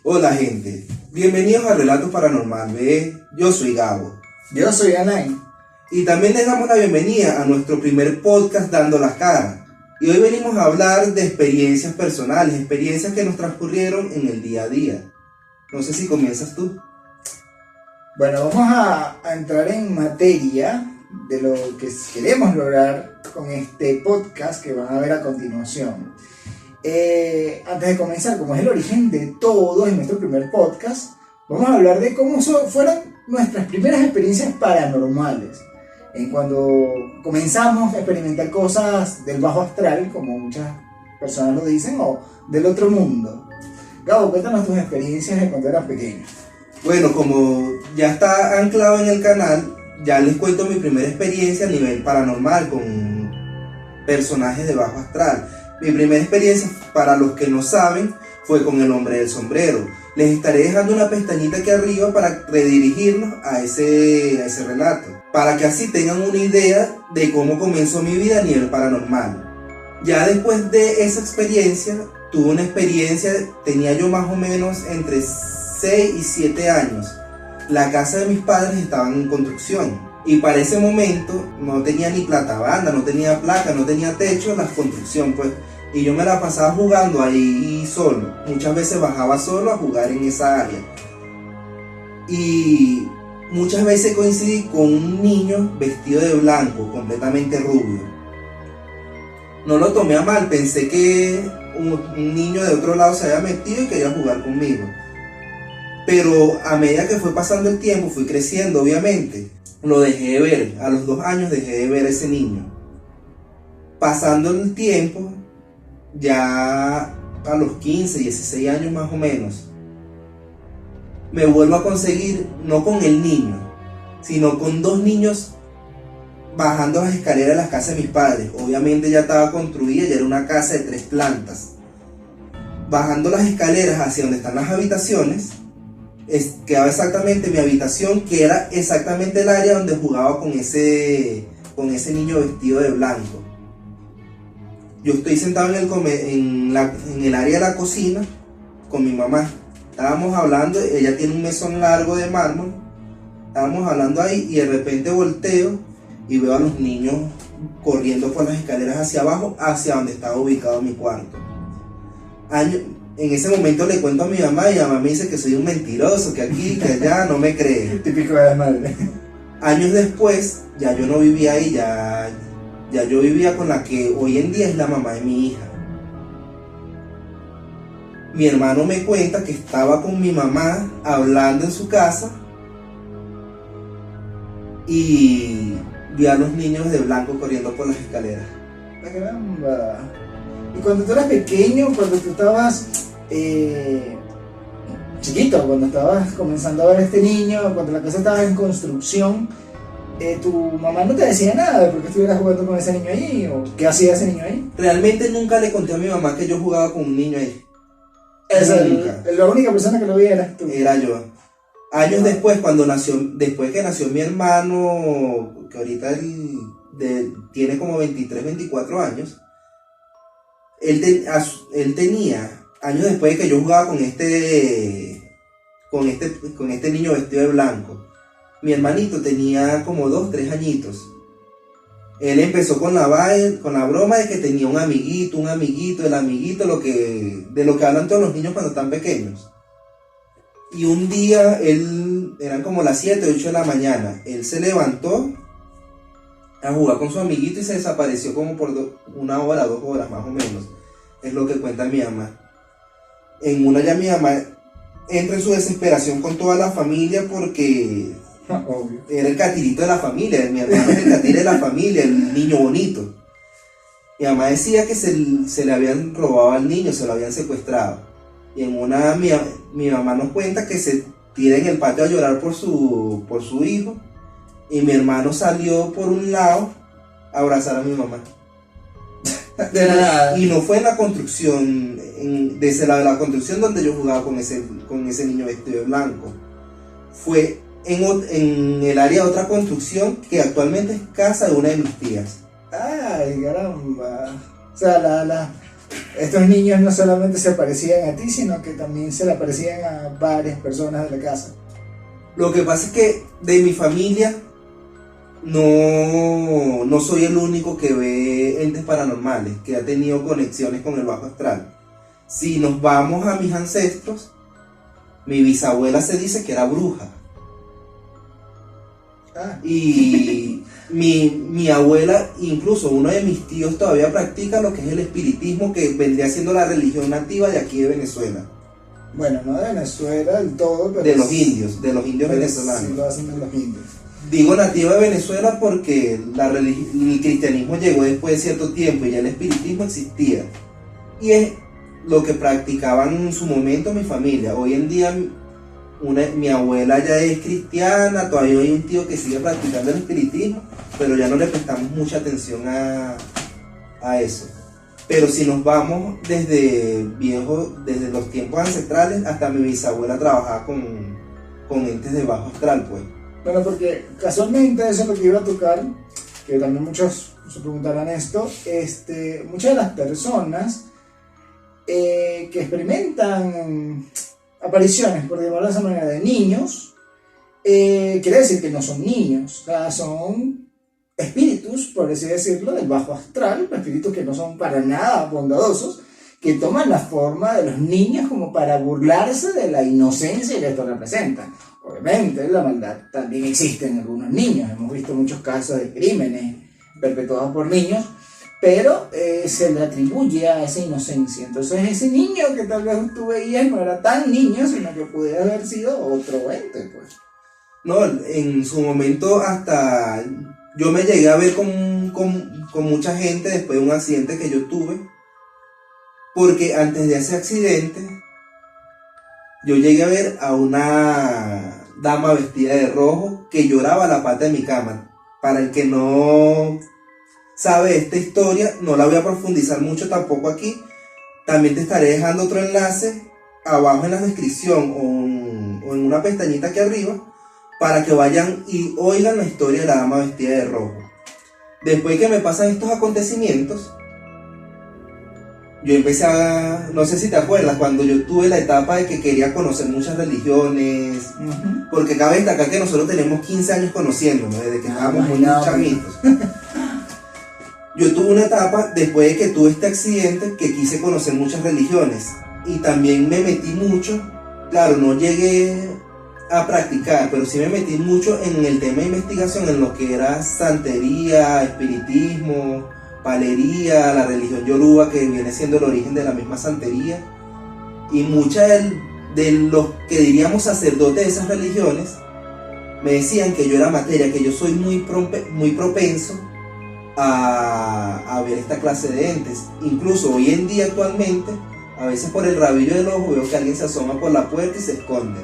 Hola gente, bienvenidos a Relatos Paranormal B. Yo soy Gabo. Yo soy Alain. Y también les damos la bienvenida a nuestro primer podcast Dando la Cara. Y hoy venimos a hablar de experiencias personales, experiencias que nos transcurrieron en el día a día. No sé si comienzas tú. Bueno, vamos a entrar en materia de lo que queremos lograr con este podcast que van a ver a continuación. Antes de comenzar, como es el origen de todo en nuestro primer podcast, vamos a hablar de cómo fueron nuestras primeras experiencias paranormales. En cuando comenzamos a experimentar cosas del bajo astral, como muchas personas lo dicen, o del otro mundo. Gabo, cuéntanos tus experiencias de cuando eras pequeño. Bueno, como ya está anclado en el canal, ya les cuento mi primera experiencia a nivel paranormal con personajes de bajo astral. Mi primera experiencia, para los que no saben, fue con el hombre del sombrero. Les estaré dejando una pestañita aquí arriba para redirigirnos a ese relato, para que así tengan una idea de cómo comenzó mi vida a nivel paranormal. Ya después de esa experiencia, tuve una experiencia, tenía yo más o menos entre 6 y 7 años. La casa de mis padres estaba en construcción. Y para ese momento no tenía ni platabanda, no tenía placa, no tenía techo, la construcción pues. Y yo me la pasaba jugando ahí solo. Muchas veces bajaba solo a jugar en esa área. Y muchas veces coincidí con un niño vestido de blanco, completamente rubio. No lo tomé a mal, pensé que un niño de otro lado se había metido y quería jugar conmigo. Pero a medida que fue pasando el tiempo, fui creciendo obviamente. Lo dejé de ver, a los 2 años dejé de ver a ese niño. Pasando el tiempo, ya a los 15, 16 años más o menos, me vuelvo a conseguir, no con el niño, sino con 2 niños bajando las escaleras de la casa de mis padres. Obviamente ya estaba construida, ya era una casa de 3 plantas. Bajando las escaleras hacia donde están las habitaciones, quedaba exactamente mi habitación, que era exactamente el área donde jugaba con ese niño vestido de blanco. Yo estoy sentado en el área de la cocina con mi mamá. Estábamos hablando, ella tiene un mesón largo de mármol. Estábamos hablando ahí y de repente volteo y veo a los niños corriendo por las escaleras hacia abajo, hacia donde estaba ubicado mi cuarto. En ese momento le cuento a mi mamá y mi mamá me dice que soy un mentiroso, que aquí, que allá, no me cree. Típico de la madre. Años después, ya yo no vivía ahí, ya yo vivía con la que hoy en día es la mamá de mi hija. Mi hermano me cuenta que estaba con mi mamá hablando en su casa y vio a los niños de blanco corriendo por las escaleras. ¡Caramba! Y cuando tú eras pequeño, cuando tú estabas chiquito, cuando estabas comenzando a ver a este niño, cuando la casa estaba en construcción, tu mamá no te decía nada de por qué estuvieras jugando con ese niño ahí, o qué hacía ese niño ahí. Realmente nunca le conté a mi mamá que yo jugaba con un niño ahí. La única persona que lo veía eras tú. Era yo. Años después, después que nació mi hermano, que ahorita tiene como 23, 24 años, él tenía, años después de que yo jugaba con este niño vestido de blanco, mi hermanito tenía como 2, 3 añitos. Él empezó con la broma de que tenía un amiguito, el amiguito, de lo que hablan todos los niños cuando están pequeños. Y un día, eran como las 7, 8 de la mañana, él se levantó a jugar con su amiguito y se desapareció como por 1 hora, 2 horas más o menos. Es lo que cuenta mi mamá. En una ya mi mamá entra en su desesperación con toda la familia porque Obvio. era el catirito de la familia. Mi hermano es el catire de la familia, el niño bonito. Mi mamá decía que se le habían robado al niño, se lo habían secuestrado. Y en una mi mamá nos cuenta que se tira en el patio a llorar por su hijo. Y mi hermano salió por un lado a abrazar a mi mamá. De nada. Y no fue en la construcción, de ese lado de la construcción donde yo jugaba con ese niño vestido de blanco. Fue en el área de otra construcción que actualmente es casa de una de mis tías. Ay, caramba. O sea, estos niños no solamente se parecían a ti, sino que también se le parecían a varias personas de la casa. Lo que pasa es que de mi familia no soy el único que ve entes paranormales, que ha tenido conexiones con el bajo astral. Si nos vamos a mis ancestros, mi bisabuela se dice que era bruja. Y mi abuela, incluso uno de mis tíos todavía practica lo que es el espiritismo, que vendría siendo la religión nativa de aquí de Venezuela. Bueno, no de Venezuela del todo, pero De los indios venezolanos. Sí, lo hacen de los indios. Digo nativa de Venezuela porque el cristianismo llegó después de cierto tiempo y ya el espiritismo existía. Y es lo que practicaban en su momento mi familia. Hoy en día mi abuela ya es cristiana, todavía hay un tío que sigue practicando el espiritismo, pero ya no le prestamos mucha atención a eso. Pero si nos vamos desde los tiempos ancestrales, hasta mi bisabuela trabajaba con entes de bajo astral, pues. Bueno, porque casualmente eso es lo que iba a tocar, que también muchos se preguntarán esto. Muchas de las personas que experimentan apariciones, por llamarlo de esa manera, de niños, quiere decir que no son niños, o sea, son espíritus, por así decirlo, del bajo astral, espíritus que no son para nada bondadosos, que toman la forma de los niños como para burlarse de la inocencia que esto representa. Obviamente la maldad también existe en algunos niños, hemos visto muchos casos de crímenes perpetuados por niños, pero se le atribuye a esa inocencia. Entonces ese niño que tal vez tú veías no era tan niño, sino que pudiera haber sido otro ente, pues. No, en su momento hasta yo me llegué a ver con mucha gente después de un accidente que yo tuve, porque antes de ese accidente yo llegué a ver a una dama vestida de rojo que lloraba a la pata de mi cama. Para el que no sabe esta historia, no la voy a profundizar mucho tampoco aquí. También te estaré dejando otro enlace abajo en la descripción o en una pestañita aquí arriba para que vayan y oigan la historia de la dama vestida de rojo. Después que me pasan estos acontecimientos, yo empecé no sé si te acuerdas, cuando yo tuve la etapa de que quería conocer muchas religiones, porque cabe destacar que nosotros tenemos 15 años conociéndonos, desde que estábamos muy chamitos. Yo tuve una etapa, después de que tuve este accidente, que quise conocer muchas religiones, y también me metí mucho, claro, no llegué a practicar, pero sí me metí mucho en el tema de investigación, en lo que era santería, espiritismo, palería, la religión yoruba, que viene siendo el origen de la misma santería, y muchas de los que diríamos sacerdotes de esas religiones me decían que yo era materia, que yo soy muy propenso a ver esta clase de entes. Incluso hoy en día, actualmente, a veces por el rabillo del ojo veo que alguien se asoma por la puerta y se esconde,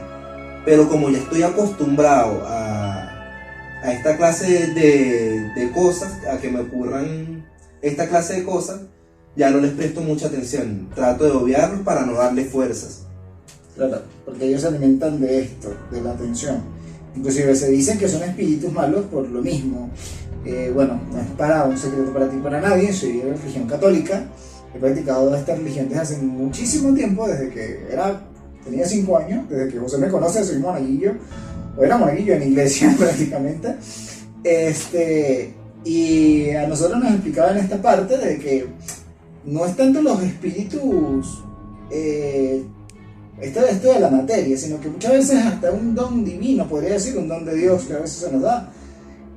pero como ya estoy acostumbrado a esta clase de cosas, a que me ocurran esta clase de cosas, ya no les presto mucha atención, trato de obviarlos para no darle fuerzas. Claro, porque ellos se alimentan de esto, de la atención. Inclusive se dicen que son espíritus malos por lo mismo. Bueno, no es para un secreto para ti, para nadie, soy de religión católica, he practicado esta religión desde hace muchísimo tiempo, desde que tenía 5 años, desde que José me conoce, soy monaguillo, o era monaguillo en iglesia prácticamente. Y a nosotros nos explicaban esta parte de que no es tanto los espíritus, esto de la materia, sino que muchas veces hasta un don divino, podría decir, un don de Dios que a veces se nos da.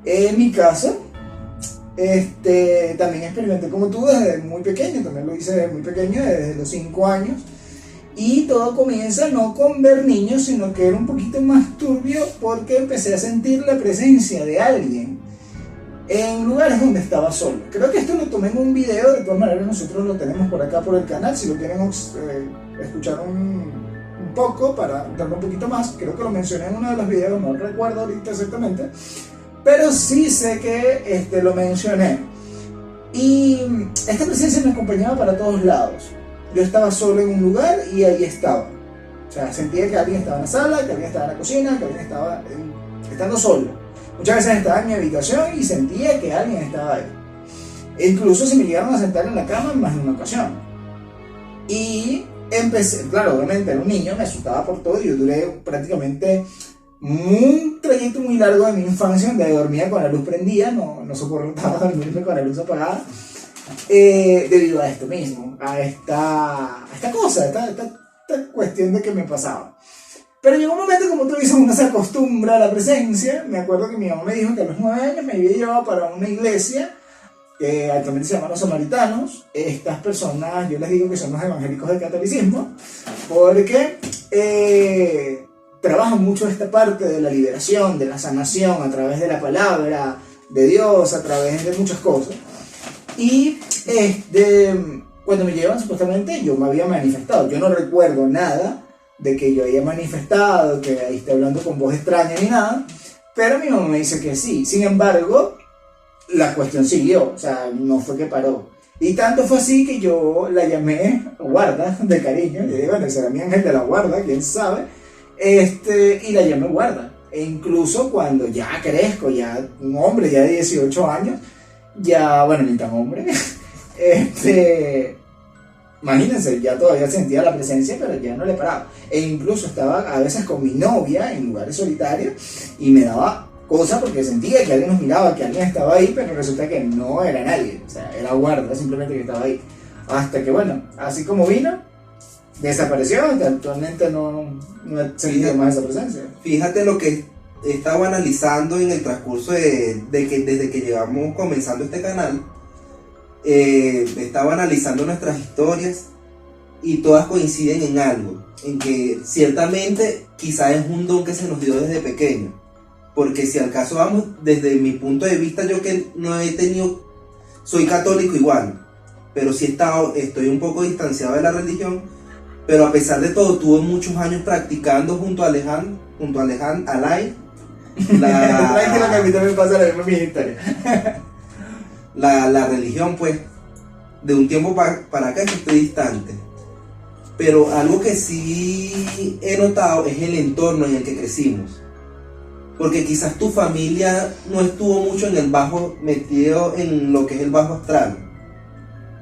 En mi caso, también experimenté como tú desde muy pequeño, también lo hice desde muy pequeño, desde los 5 años, y todo comienza no con ver niños, sino que era un poquito más turbio porque empecé a sentir la presencia de alguien en lugares donde estaba solo. Creo que esto lo tomé en un video, de todas maneras nosotros lo tenemos por acá por el canal, si lo quieren escuchar un poco para entrar un poquito más, creo que lo mencioné en uno de los videos, no recuerdo ahorita exactamente, pero sí sé que lo mencioné. Y esta presencia me acompañaba para todos lados. Yo estaba solo en un lugar y ahí estaba. O sea, sentía que alguien estaba en la sala, que alguien estaba en la cocina, que alguien estaba estando solo. Muchas veces estaba en mi habitación y sentía que alguien estaba ahí. E incluso se me llegaron a sentar en la cama en más de una ocasión. Y empecé, claro, obviamente era un niño, me asustaba por todo y yo duré prácticamente un trayecto muy largo de mi infancia donde dormía con la luz prendida, no soportaba dormirme con la luz apagada, debido a esto mismo, a esta cosa, esta cuestión de que me pasaba. Pero llegó un momento, como tú dices, uno se acostumbra a la presencia. Me acuerdo que mi mamá me dijo que a los 9 años me había llevado para una iglesia que actualmente se llama Los Samaritanos. Estas personas, yo les digo que son los evangélicos del catolicismo, porque trabajan mucho esta parte de la liberación, de la sanación, a través de la palabra de Dios, a través de muchas cosas. Y cuando me llevan, supuestamente, yo me había manifestado. Yo no recuerdo nada de que yo haya manifestado, que ahí esté hablando con voz extraña ni nada, pero mi mamá me dice que sí. Sin embargo, la cuestión siguió, o sea, no fue que paró. Y tanto fue así que yo la llamé Guarda, de cariño. Yo digo, bueno, será mi ángel de la guarda, quién sabe. Y la llamé Guarda. E incluso cuando ya crezco, ya un hombre, ya de 18 años, ya, bueno, ni tan hombre, imagínense, ya todavía sentía la presencia, pero ya no le paraba. E incluso estaba a veces con mi novia en lugares solitarios y me daba cosa porque sentía que alguien nos miraba, que alguien estaba ahí, pero resulta que no era nadie. O sea, era Guarda, simplemente que estaba ahí. Hasta que, bueno, así como vino, desapareció. Actualmente no he sentido más esa presencia. Fíjate lo que estaba analizando en el transcurso de que desde que llevamos comenzando este canal. Estaba analizando nuestras historias y todas coinciden en algo, en que ciertamente quizás es un don que se nos dio desde pequeño, porque si al caso vamos, desde mi punto de vista, yo que no he tenido, soy católico igual, pero sí estoy un poco distanciado de la religión, pero a pesar de todo tuve muchos años practicando junto a Alain, Tranquilo que a mí también pasa la misma historia. La religión, pues, de un tiempo para acá que estoy distante. Pero algo que sí he notado es el entorno en el que crecimos. Porque quizás tu familia no estuvo mucho en el bajo, metido en lo que es el bajo astral.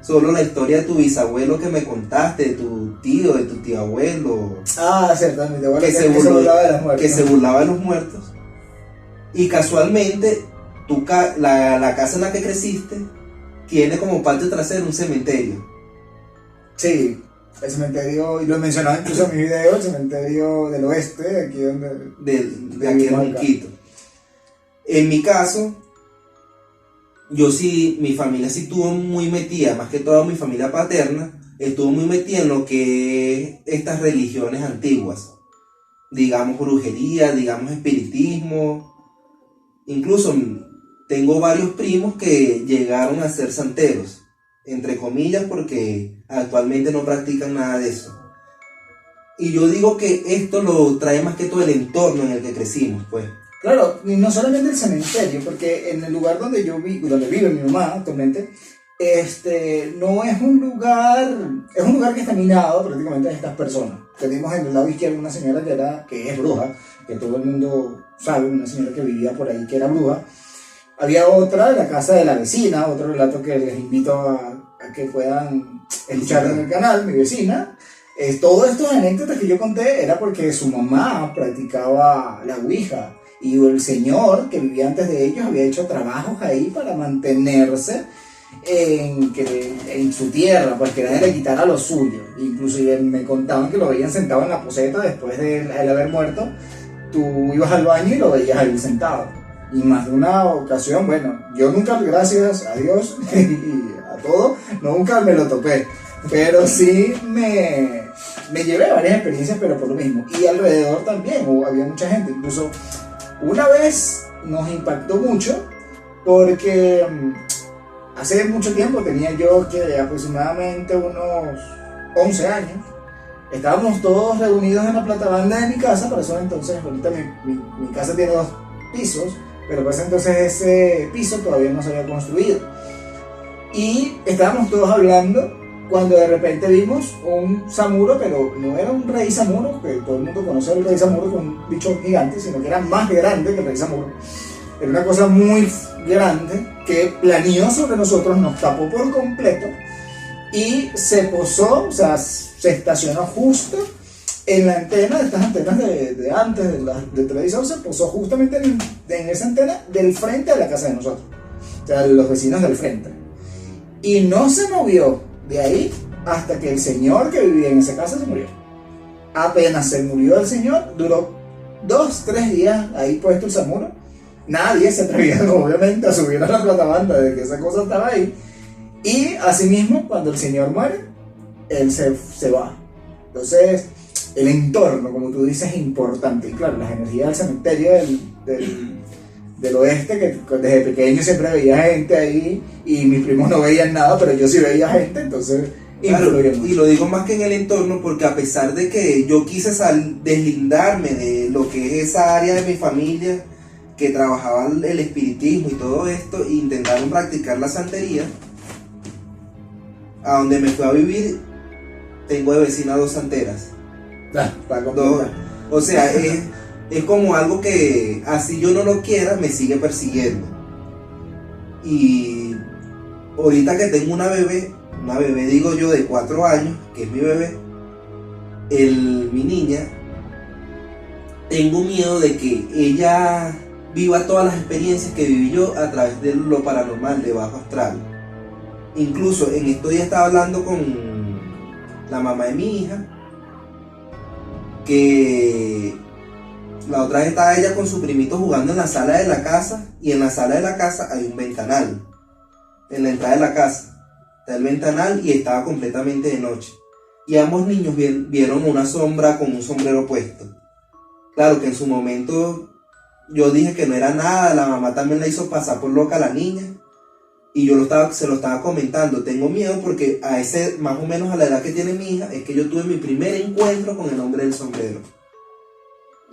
Solo la historia de tu bisabuelo que me contaste, de tu tío abuelo. Ah, ciertamente, bueno, que se burlaba de los muertos. Que se burlaba de los muertos. Y casualmente, la casa en la que creciste tiene como patio trasero un cementerio. Sí, el cementerio, y lo he mencionado incluso en mi video, el cementerio del oeste, aquí donde... De aquí en Monquito. En mi caso, mi familia sí estuvo muy metida, más que toda mi familia paterna, estuvo muy metida en lo que es estas religiones antiguas. Digamos brujería, digamos espiritismo. Incluso tengo varios primos que llegaron a ser santeros, entre comillas, porque actualmente no practican nada de eso. Y yo digo que esto lo trae más que todo el entorno en el que crecimos, pues. Claro, y no solamente el cementerio, porque en el lugar donde donde vive mi mamá actualmente, no es un lugar, es un lugar que está minado prácticamente de estas personas. Tenemos en el lado izquierdo una señora que es bruja, que todo el mundo sabe, una señora que vivía por ahí que era bruja. Había otra en la casa de la vecina, otro relato que les invito a que puedan escuchar en el canal, mi vecina. Todas estas anécdotas que yo conté era porque su mamá practicaba la ouija y el señor que vivía antes de ellos había hecho trabajos ahí para mantenerse en su tierra, pues que nadie le quitara lo suyo. Inclusive me contaban que lo veían sentado en la poseta después de él haber muerto. Tú ibas al baño y lo veías ahí sentado. Y más de una ocasión, bueno, yo nunca, gracias a Dios y a todo, nunca me lo topé. Pero sí me llevé varias experiencias, pero por lo mismo. Y alrededor también había mucha gente. Incluso una vez nos impactó mucho porque hace mucho tiempo, tenía yo que aproximadamente unos 11 años, estábamos todos reunidos en la platabanda de mi casa. Para eso entonces, ahorita mi casa tiene 2 pisos, pero para ese entonces ese piso todavía no se había construido. Y estábamos todos hablando cuando de repente vimos un samuro, pero no era un rey samuro, que todo el mundo conoce al rey samuro con un bicho gigante, sino que era más grande que el rey samuro. Era una cosa muy grande que planeó sobre nosotros, nos tapó por completo y se posó, o sea, se estacionó justo en la antena, de estas antenas de antes del televisor, se posó justamente en esa antena del frente de la casa de nosotros, o sea, los vecinos del frente. Y no se movió de ahí hasta que el señor que vivía en esa casa se murió. Apenas se murió el señor, duró 2-3 días ahí puesto el samuro. Nadie se atrevía, obviamente, a subir a la platabanda de que esa cosa estaba ahí. Y asimismo, cuando el señor muere, él se va. Entonces, el entorno, como tú dices, es importante. Y claro, las energías del cementerio del oeste, que desde pequeño siempre veía gente ahí, y mis primos no veían nada, pero yo sí veía gente, entonces claro, y lo digo más que en el entorno, porque a pesar de que yo quise deslindarme de lo que es esa área de mi familia, que trabajaba el espiritismo y todo esto, e intentaron practicar la santería, a donde me fui a vivir, tengo de vecina 2 santeras. O sea, es como algo que, así yo no lo quiera, me sigue persiguiendo. Y ahorita que tengo una bebé digo yo de 4 años, que es mi bebé, mi niña, tengo miedo de que ella viva todas las experiencias que viví yo a través de lo paranormal, de bajo astral. Incluso en estos días estaba hablando con la mamá de mi hija, que la otra vez estaba ella con su primito jugando en la sala de la casa, y en la sala de la casa hay un ventanal. En la entrada de la casa está el ventanal y estaba completamente de noche. Y ambos niños vieron una sombra con un sombrero puesto. Claro que en su momento yo dije que no era nada, la mamá también la hizo pasar por loca a la niña. Y yo se lo estaba comentando, tengo miedo porque más o menos a la edad que tiene mi hija, es que yo tuve mi primer encuentro con el hombre del sombrero.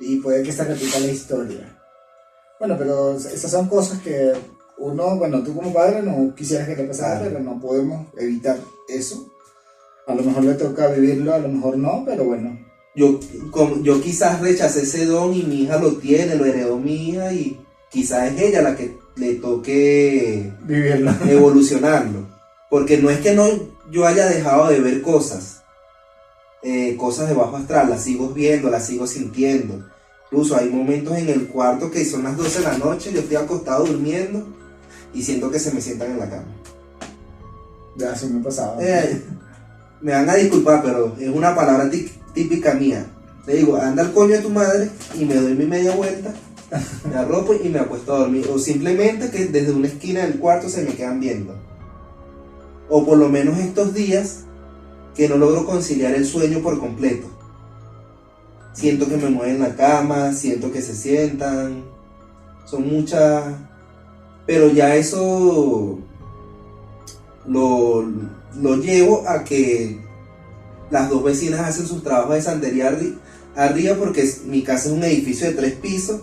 Y puede que se repita la historia. Bueno, pero esas son cosas que uno, bueno, tú como padre no quisieras que te pasara, pero no podemos evitar eso. A lo mejor le toca vivirlo, a lo mejor no, pero bueno. Yo quizás rechacé ese don y mi hija lo tiene, lo heredó mi hija, y quizás es ella la que le toque vivirlo, evolucionarlo. Porque no es que yo haya dejado de ver cosas de bajo astral, las sigo viendo, las sigo sintiendo. Incluso hay momentos en el cuarto que son las 12 de la noche, yo estoy acostado durmiendo y siento que se me sientan en la cama. Ya, sí me pasaba. Me van a disculpar, pero es una palabra típica mía. Le digo, anda al coño de tu madre, y me doy mi media vuelta, me arropo y me acuesto a dormir. O simplemente que desde una esquina del cuarto se me quedan viendo. O por lo menos estos días que no logro conciliar el sueño por completo. Siento que me mueven la cama, siento que se sientan. Son muchas... Pero ya eso lo llevo a que las 2 vecinas hacen sus trabajos de santería arriba, porque mi casa es un edificio de 3 pisos.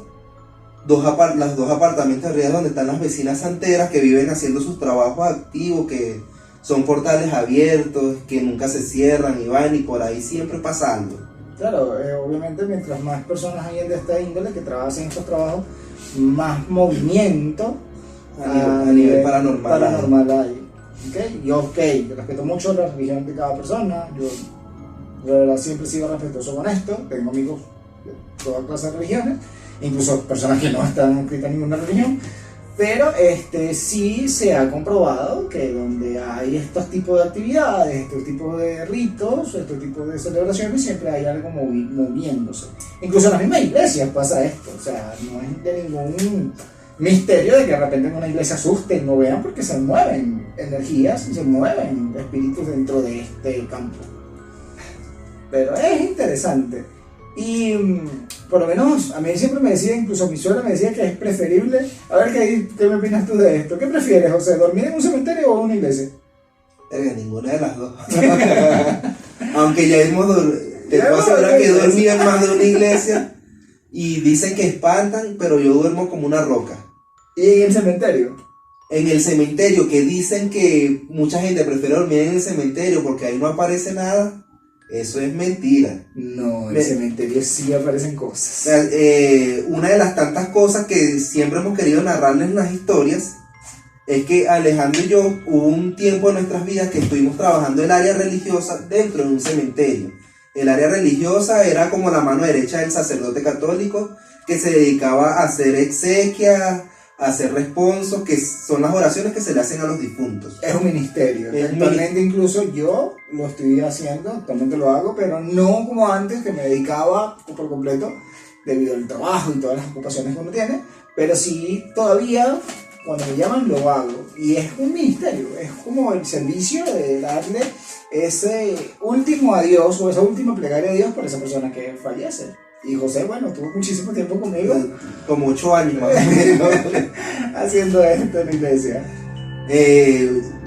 Las 2 apartamentos arriba donde están las vecinas santeras que viven haciendo sus trabajos activos, que son portales abiertos, que nunca se cierran y van, y por ahí siempre pasa algo. Claro, obviamente mientras más personas hay de esta índole que trabajan estos trabajos, más movimiento a nivel paranormal hay. ¿Okay? Yo respeto mucho la religión de cada persona, yo de verdad siempre he sido respetuoso con esto, tengo amigos de toda clase de religiones, incluso personas que no están inscritas en ninguna religión, pero sí se ha comprobado que donde hay estos tipos de actividades, estos tipos de ritos, estos tipos de celebraciones, siempre hay algo moviéndose. Incluso en las mismas iglesias pasa esto, o sea, no es de ningún misterio de que de repente en una iglesia asusten, no vean, porque se mueven energías, se mueven espíritus dentro de este campo. Pero es interesante. Y por lo menos a mí siempre me decía, incluso mi suegra me decía que es preferible. A ver, ¿qué me opinas tú de esto? ¿Qué prefieres, José? ¿Dormir en un cementerio o en una iglesia? Ninguna de las dos. Aunque ya te puedo asegurar que he dormido en más de una iglesia y dicen que espantan, pero yo duermo como una roca. ¿Y en el cementerio? En el cementerio, que dicen que mucha gente prefiere dormir en el cementerio porque ahí no aparece nada. Eso es mentira. No, en el cementerio sí aparecen cosas. Una de las tantas cosas que siempre hemos querido narrarles en las historias es que Alejandro y yo hubo un tiempo en nuestras vidas que estuvimos trabajando el área religiosa dentro de un cementerio. El área religiosa era como la mano derecha del sacerdote católico que se dedicaba a hacer exequias, a hacer responsos, que son las oraciones que se le hacen a los difuntos. Es un ministerio. Es Actualmente incluso yo lo estoy haciendo, actualmente lo hago, pero no como antes, que me dedicaba por completo debido al trabajo y todas las ocupaciones que uno tiene, pero sí todavía cuando me llaman lo hago. Y es un ministerio, es como el servicio de darle ese último adiós o esa última plegaria a Dios por esa persona que fallece. Y José, bueno, estuvo muchísimo tiempo conmigo. Como 8 años más o menos. Haciendo esto en la iglesia.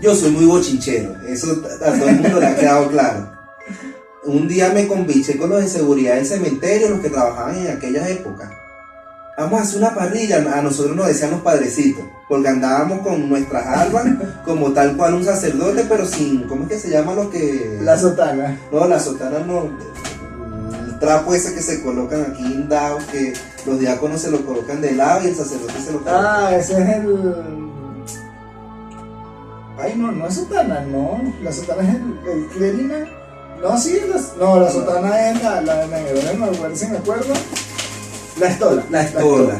Yo soy muy bochinchero, eso a todo el mundo le ha quedado claro. Un día me conviché con los de seguridad del cementerio, los que trabajaban en aquellas épocas. Vamos a hacer una parrilla, a nosotros nos decían los padrecitos, porque andábamos con nuestras albas, como tal cual un sacerdote, pero sin, ¿cómo es que se llama lo que...? La sotana. No, la sotana no, el trapo ese que se colocan aquí indados, que los diáconos se lo colocan de lado y el sacerdote se lo coloca. Ah, ese es el... Ay, no es sotana, no. La sotana es el clerina. No, sí, la sotana es la de negro, ¿no? A ver si me acuerdo. La estola. La estola.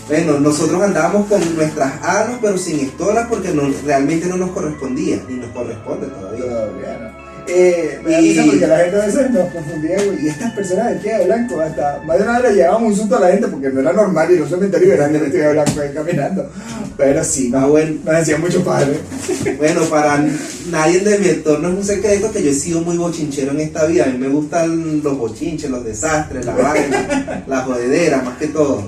Bueno, nosotros andábamos con nuestras armas, pero sin estolas porque realmente no nos correspondía, ni nos corresponde todavía. Todavía no. Me da risa porque la gente a veces nos confundía, güey, y estas personas vestidas de blanco, hasta más de una vez le llevábamos un susto a la gente porque no era normal y los cementerios eran vestidos de blanco ahí caminando. Pero sí, bueno, nos decían mucho padre. Bueno, para nadie de mi entorno es un secreto que yo he sido muy bochinchero en esta vida. A mí me gustan los bochinches, los desastres, la vaina, la jodedera, más que todo.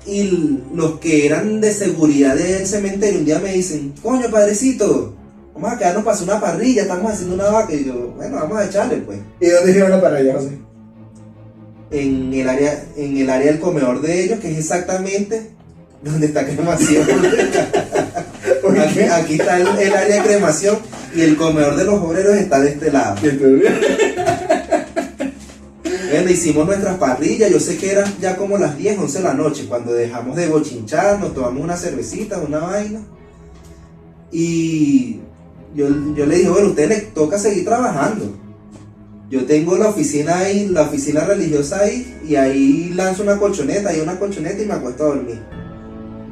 Y los que eran de seguridad del cementerio un día me dicen, coño, padrecito, vamos a quedarnos para hacer una parrilla, estamos haciendo una vaca. Y yo, bueno, vamos a echarle pues. ¿Y dónde hicieron la parrilla, José? En el área del comedor de ellos, que es exactamente donde está cremación. Aquí está el área de cremación y el comedor de los obreros está de este lado. Bueno, hicimos nuestras parrillas, yo sé que eran ya como las 10, 11 de la noche, cuando dejamos de bochinchar, nos tomamos una cervecita, una vaina. Y yo le dije, bueno, a usted le toca seguir trabajando. Yo tengo la oficina ahí, la oficina religiosa ahí, y ahí lanzo una colchoneta y me acuesto a dormir.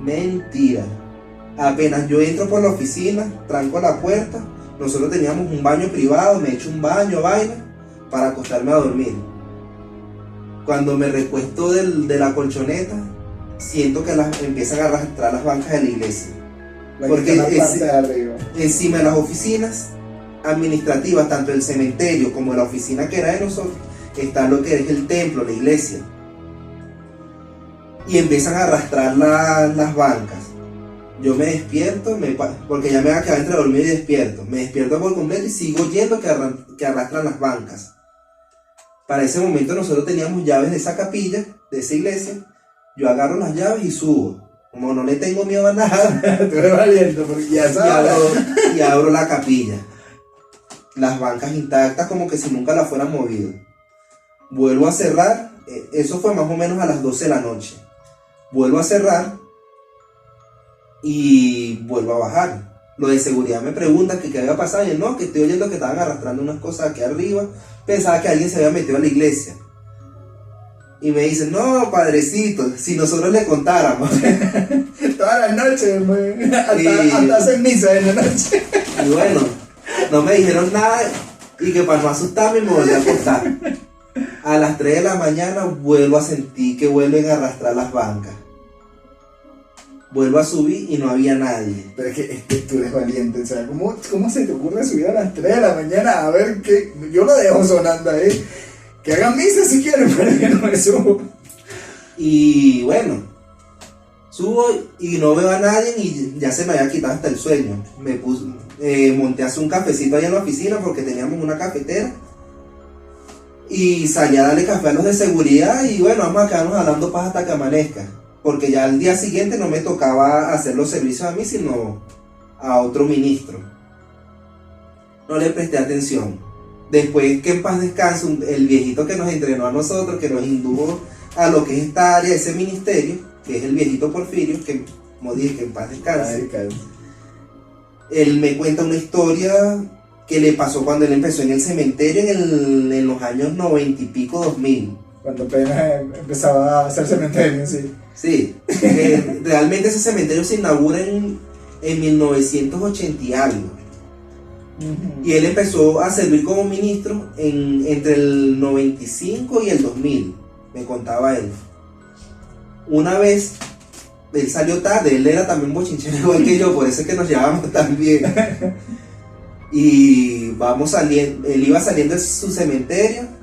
Mentira. Apenas yo entro por la oficina, tranco la puerta, nosotros teníamos un baño privado, me echo un baño, vaina, para acostarme a dormir. Cuando me recuesto de la colchoneta, siento que empiezan a arrastrar las bancas de la iglesia. Porque encima de las oficinas administrativas, tanto el cementerio como la oficina que era de nosotros, está lo que es el templo, la iglesia. Y empiezan a arrastrar las bancas. Yo me despierto, porque ya me había quedado entre dormir y despierto. Me despierto por completo y sigo oyendo que arrastran las bancas. Para ese momento nosotros teníamos llaves de esa capilla, de esa iglesia. Yo agarro las llaves y subo. Como no le tengo miedo a nada, tú eres valiente porque ya sabes. Y abro la capilla. Las bancas intactas como que si nunca las fueran movido. Vuelvo a cerrar. Eso fue más o menos a las 12 de la noche. Vuelvo a cerrar y vuelvo a bajar. Lo de seguridad me preguntan que qué había pasado. Y yo, no, que estoy oyendo que estaban arrastrando unas cosas aquí arriba. Pensaba que alguien se había metido a la iglesia. Y me dicen, no, padrecito, si nosotros le contáramos. Toda la noche, hasta hacer misa en la noche. Y bueno, no me dijeron nada y que para no asustarme me volví a acostar. A las 3 de la mañana vuelvo a sentir que vuelven a arrastrar las bancas. Vuelvo a subir y no había nadie. Pero es que tú eres valiente, o sea, ¿cómo se te ocurre subir a las 3 de la mañana a ver qué? Yo lo dejo sonando ahí. Que hagan misa si quieren, pero que no me subo. Y bueno, subo y no veo a nadie y ya se me había quitado hasta el sueño. Monté a hacer un cafecito allá en la oficina porque teníamos una cafetera. Y salí a darle café a los de seguridad y bueno, vamos a quedarnos hablando paz hasta que amanezca. Porque ya al día siguiente no me tocaba hacer los servicios a mí, sino a otro ministro. No le presté atención. Después, que en paz descanse, el viejito que nos entrenó a nosotros, que nos indujo a lo que es esta área, ese ministerio, que es el viejito Porfirio, que morir, que en paz descanse. Ay, calma. Él me cuenta una historia que le pasó cuando él empezó en el cementerio en los años 90 y pico, 2000. Cuando apenas empezaba a hacer cementerio, sí. Sí, realmente ese cementerio se inaugura en 1980 y algo. Y él empezó a servir como ministro entre el 95 y el 2000, me contaba él. Una vez, él salió tarde, él era también bochinchero igual que yo, por eso es que nos llevábamos tan bien. Y él iba saliendo de su cementerio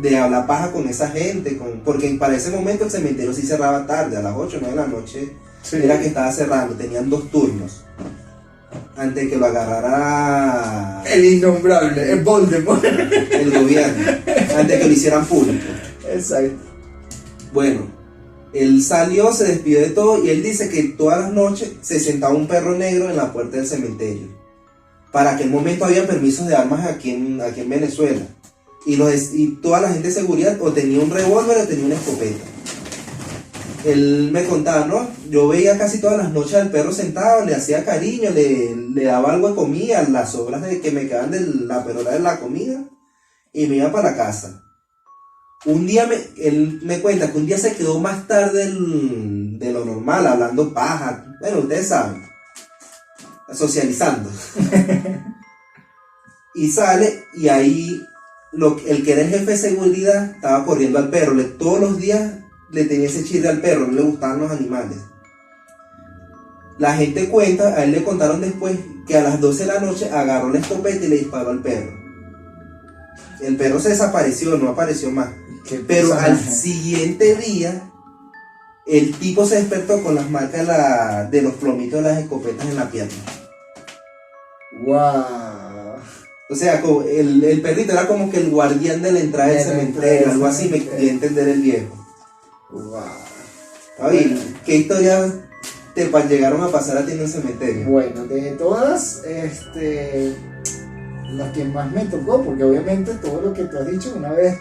de hablar paja con esa gente, porque para ese momento el cementerio sí cerraba tarde, a las 8 o 9 de la noche, sí. Era que estaba cerrando, tenían 2 turnos. Antes de que lo agarrara el innombrable, el Voldemort, el gobierno, antes de que lo hicieran público. Exacto. Bueno, él salió, se despidió de todo y él dice que todas las noches se sentaba un perro negro en la puerta del cementerio. Para aquel momento había permisos de armas aquí en Venezuela. Y toda la gente de seguridad o tenía un revólver o tenía una escopeta. Él me contaba, ¿no? Yo veía casi todas las noches al perro sentado, le hacía cariño, le daba algo de comida, las sobras que me quedaban de la perola de la comida, y me iba para la casa. Un día, él me cuenta que un día se quedó más tarde de lo normal, hablando paja, bueno, ustedes saben, socializando. Y sale, y ahí el que era el jefe de seguridad estaba corriendo al perro, todos los días le tenía ese chirre al perro, no le gustaban los animales. La gente cuenta, a él le contaron después que a las 12 de la noche agarró la escopeta y le disparó al perro. El perro se desapareció, no apareció más. Pero al siguiente día, el tipo se despertó con las marcas de los plomitos de las escopetas en la pierna. ¡Wow! O sea, el perrito era como que el guardián de la entrada del cementerio, algo así me quería entender el viejo. Wow. Oye, ¿qué historias te llegaron a pasar a ti en el cementerio? Bueno, de todas, las que más me tocó, porque obviamente todo lo que tú has dicho, una vez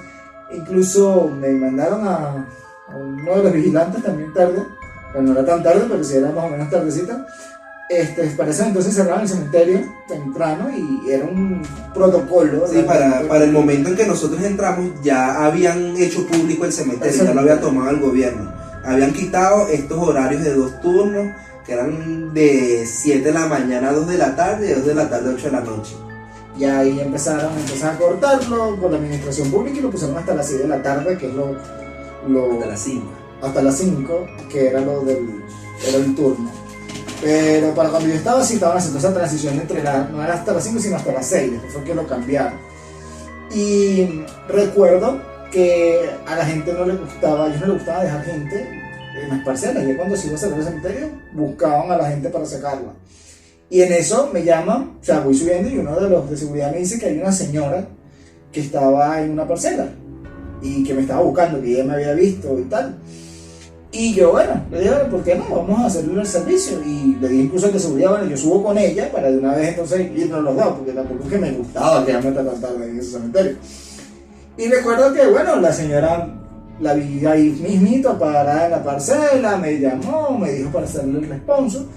incluso me mandaron a uno de los vigilantes también tarde, bueno, no era tan tarde, pero sí era más o menos tardecita. Para ese entonces cerraban el cementerio temprano y era un protocolo. Sí, para el momento en que nosotros entramos ya habían hecho público el cementerio, ya lo había tomado el gobierno. Habían quitado estos horarios de 2 turnos, que eran de 7 de la mañana a 2 de la tarde y de 2 de la tarde a 8 de la noche. Y ahí empezaron a cortarlo con la administración pública y lo pusieron hasta las 6 de la tarde, que es hasta las 5. Hasta las 5, que era era el turno. Pero para cuando yo estaba así, estaban haciendo esa transición entre no era hasta las 5, sino hasta las 6, después fue que lo cambiaron. Y recuerdo que a la gente no le gustaba, a ellos no les gustaba dejar gente en las parcelas, y cuando se iba a cerrar el cementerio, buscaban a la gente para sacarla. Y en eso me llaman, o sea, voy subiendo y uno de los de seguridad me dice que hay una señora que estaba en una parcela y que me estaba buscando, que ella me había visto y tal. Y yo, bueno, le dije, ¿por qué no? Vamos a hacerle el servicio. Y le dije incluso al de seguridad, bueno, yo subo con ella para de una vez entonces irnos los dos, porque tampoco es que me gustaba quedarme tan tarde en ese cementerio. Y recuerdo que, bueno, la señora la vi ahí mismito, parada en la parcela, me llamó, me dijo para hacerle el responso.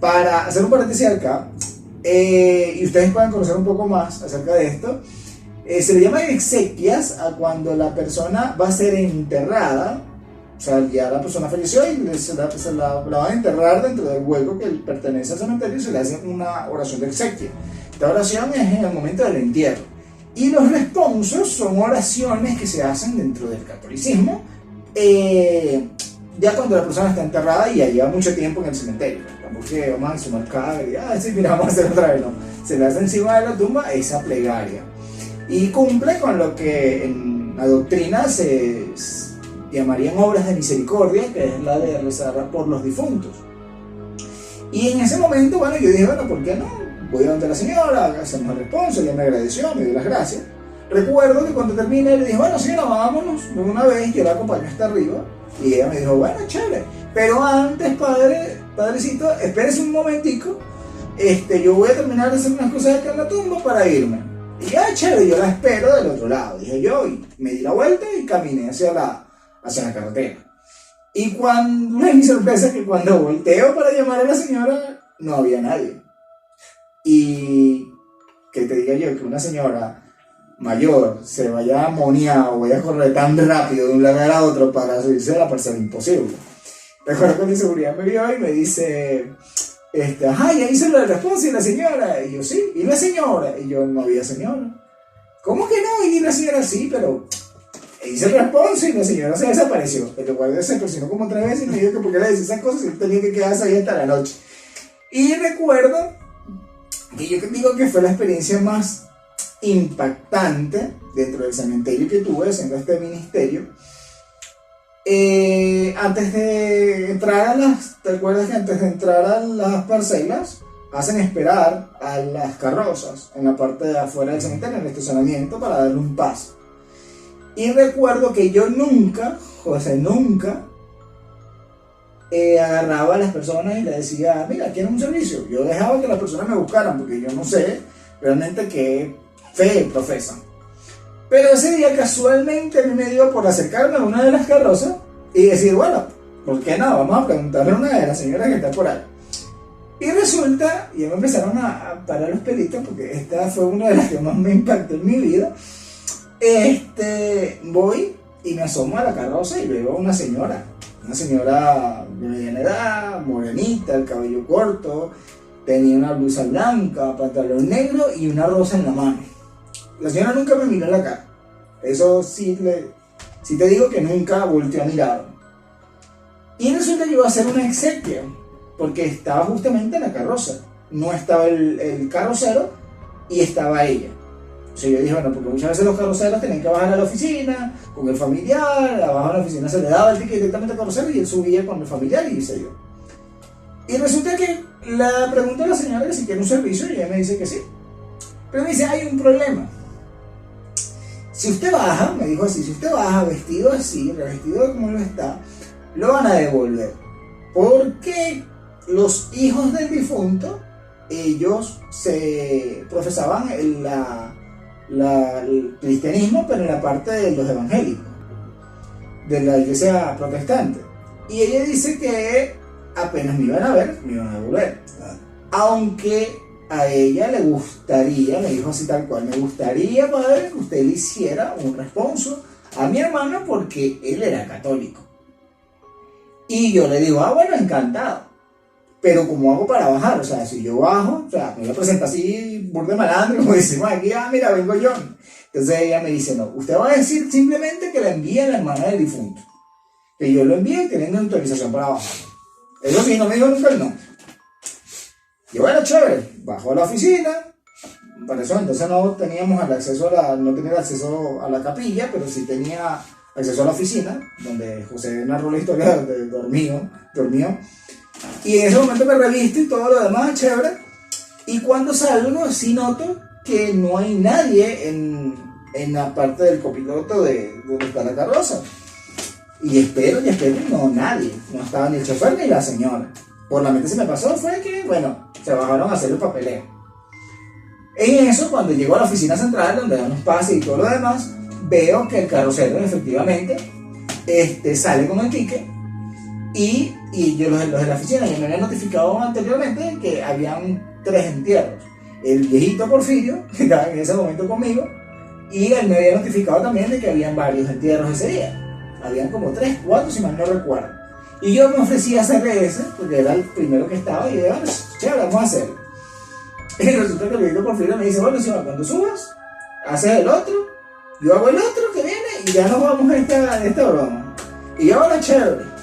Para hacer un paréntesis acá, y ustedes pueden conocer un poco más acerca de esto, se le llama exequias a cuando la persona va a ser enterrada. O sea, ya la persona falleció y se la van a enterrar dentro del hueco que pertenece al cementerio y se le hace una oración de exequia. Esta oración es en el momento del entierro. Y los responsos son oraciones que se hacen dentro del catolicismo, ya cuando la persona está enterrada y ya lleva mucho tiempo en el cementerio. Tampoco que vamos a exhumar cadáver y sí, mira, vamos a hacer otra vez, no. Se le hace encima de la tumba esa plegaria. Y cumple con lo que en la doctrina se llamarían obras de misericordia, que es la de rezar por los difuntos. Y en ese momento, bueno, yo dije, bueno, ¿por qué no? Voy a donde la señora, hacemos el responso, ella me agradeció, me dio las gracias. Recuerdo que cuando terminé le dije, bueno, señora, vámonos de una vez, yo la acompaño hasta arriba. Y ella me dijo, bueno, chévere, pero antes, padrecito, espérese un momentico, yo voy a terminar de hacer unas cosas acá en la tumba para irme. Y ya, chévere, yo la espero del otro lado, dije yo, y me di la vuelta y caminé hacia la carretera. Y cuando mi sorpresa es que cuando volteo para llamar a la señora, no había nadie. Y que te diga yo que una señora mayor se vaya a monear o vaya a correr tan rápido de un lugar a otro para subirse a la parcela, imposible. Recuerdo que mi seguridad me vio y me dice, ajá, ya hice lo de responsa y la señora. Y yo, sí, ¿y la señora? Y yo, no había señora. ¿Cómo que no? Y la señora, sí, pero hice el responsa y la señora se desapareció. El guardia se presionó como 3 veces y me dijo que por qué le decía esas cosas y él tenía que quedarse ahí hasta la noche. Y recuerdo que yo digo que fue la experiencia más impactante dentro del cementerio que tuve haciendo este ministerio. Antes de entrar ¿te acuerdas que antes de entrar a las parcelas hacen esperar a las carrozas en la parte de afuera del cementerio, en el estacionamiento, para darle un paso? Y recuerdo que yo nunca agarraba a las personas y les decía, mira, ¿quieren un servicio? Yo dejaba que las personas me buscaran, porque yo no sé realmente qué fe profesan. Pero ese día casualmente a mí me dio por acercarme a una de las carrozas y decir, bueno, ¿por qué no? Vamos a preguntarle a una de las señoras que está por ahí. Y resulta, y me empezaron a parar los pelitos, porque esta fue una de las que más me impactó en mi vida. Voy y me asomo a la carroza y veo a una señora de mediana edad, morenita, el cabello corto, tenía una blusa blanca, pantalón negro y una rosa en la mano. La señora nunca me miró en la cara. Eso sí te digo que nunca volteó a mirar. Y resulta que iba a hacer una exequia, porque estaba justamente en la carroza. No estaba el carrocero y estaba ella. O sea, yo dije, bueno, porque muchas veces los carroceros tenían que bajar a la oficina con el familiar, abajo a la oficina se le daba el ticket directamente al carrocero y él subía con el familiar y se dio. Y resulta que la pregunta a la señora que si quiere un servicio y ella me dice que sí. Pero me dice, hay un problema. Si usted baja, me dijo así, si usted baja vestido así, revestido como lo está, lo van a devolver. Porque los hijos del difunto, ellos se profesaban el cristianismo, pero en la parte de los evangélicos, de la iglesia protestante. Y ella dice que apenas me iban a ver, me iban a devolver. Aunque a ella le gustaría, me dijo así tal cual, me gustaría, padre, que usted le hiciera un responso a mi hermano porque él era católico. Y yo le digo, bueno, encantado. Pero ¿cómo hago para bajar? O sea, si yo bajo, o sea, me voy a presentar así, burde malandro, como decimos aquí, mira, vengo yo. Entonces ella me dice, no, usted va a decir simplemente que le envíe a la hermana del difunto. Que yo lo envíe teniendo autorización para bajar. Eso sí, no me dijo nunca el nombre. Y bueno, chévere, bajó a la oficina. Para eso entonces no teníamos el acceso no tenía el acceso a la capilla, pero sí tenía acceso a la oficina, donde José narró la historia de dormido. Y en ese momento me revisto y todo lo demás, chévere. Y cuando salgo, sí noto que no hay nadie en la parte del copiloto de donde está la carroza. Y espero, no, nadie. No estaba ni el chofer ni la señora. Por la mente se me pasó fue que, bueno, se bajaron a hacer el papeleo. En eso, cuando llego a la oficina central, donde dan los pases y todo lo demás, veo que el carrocero, efectivamente, sale con el ticket. Y yo, los de la oficina, ya me habían notificado anteriormente que habían 3 entierros. El viejito Porfirio, que estaba en ese momento conmigo, y él me había notificado también de que habían varios entierros ese día. Habían como 3, 4, si mal no recuerdo. Y yo me ofrecí a hacerle ese, porque era el primero que estaba, y dije, bueno, chévere, vamos a hacerlo. Y resulta que el viejito Porfirio me dice, bueno, señor, cuando subas, haces el otro, yo hago el otro que viene, y ya nos vamos a esta broma. Y yo, bueno, chévere.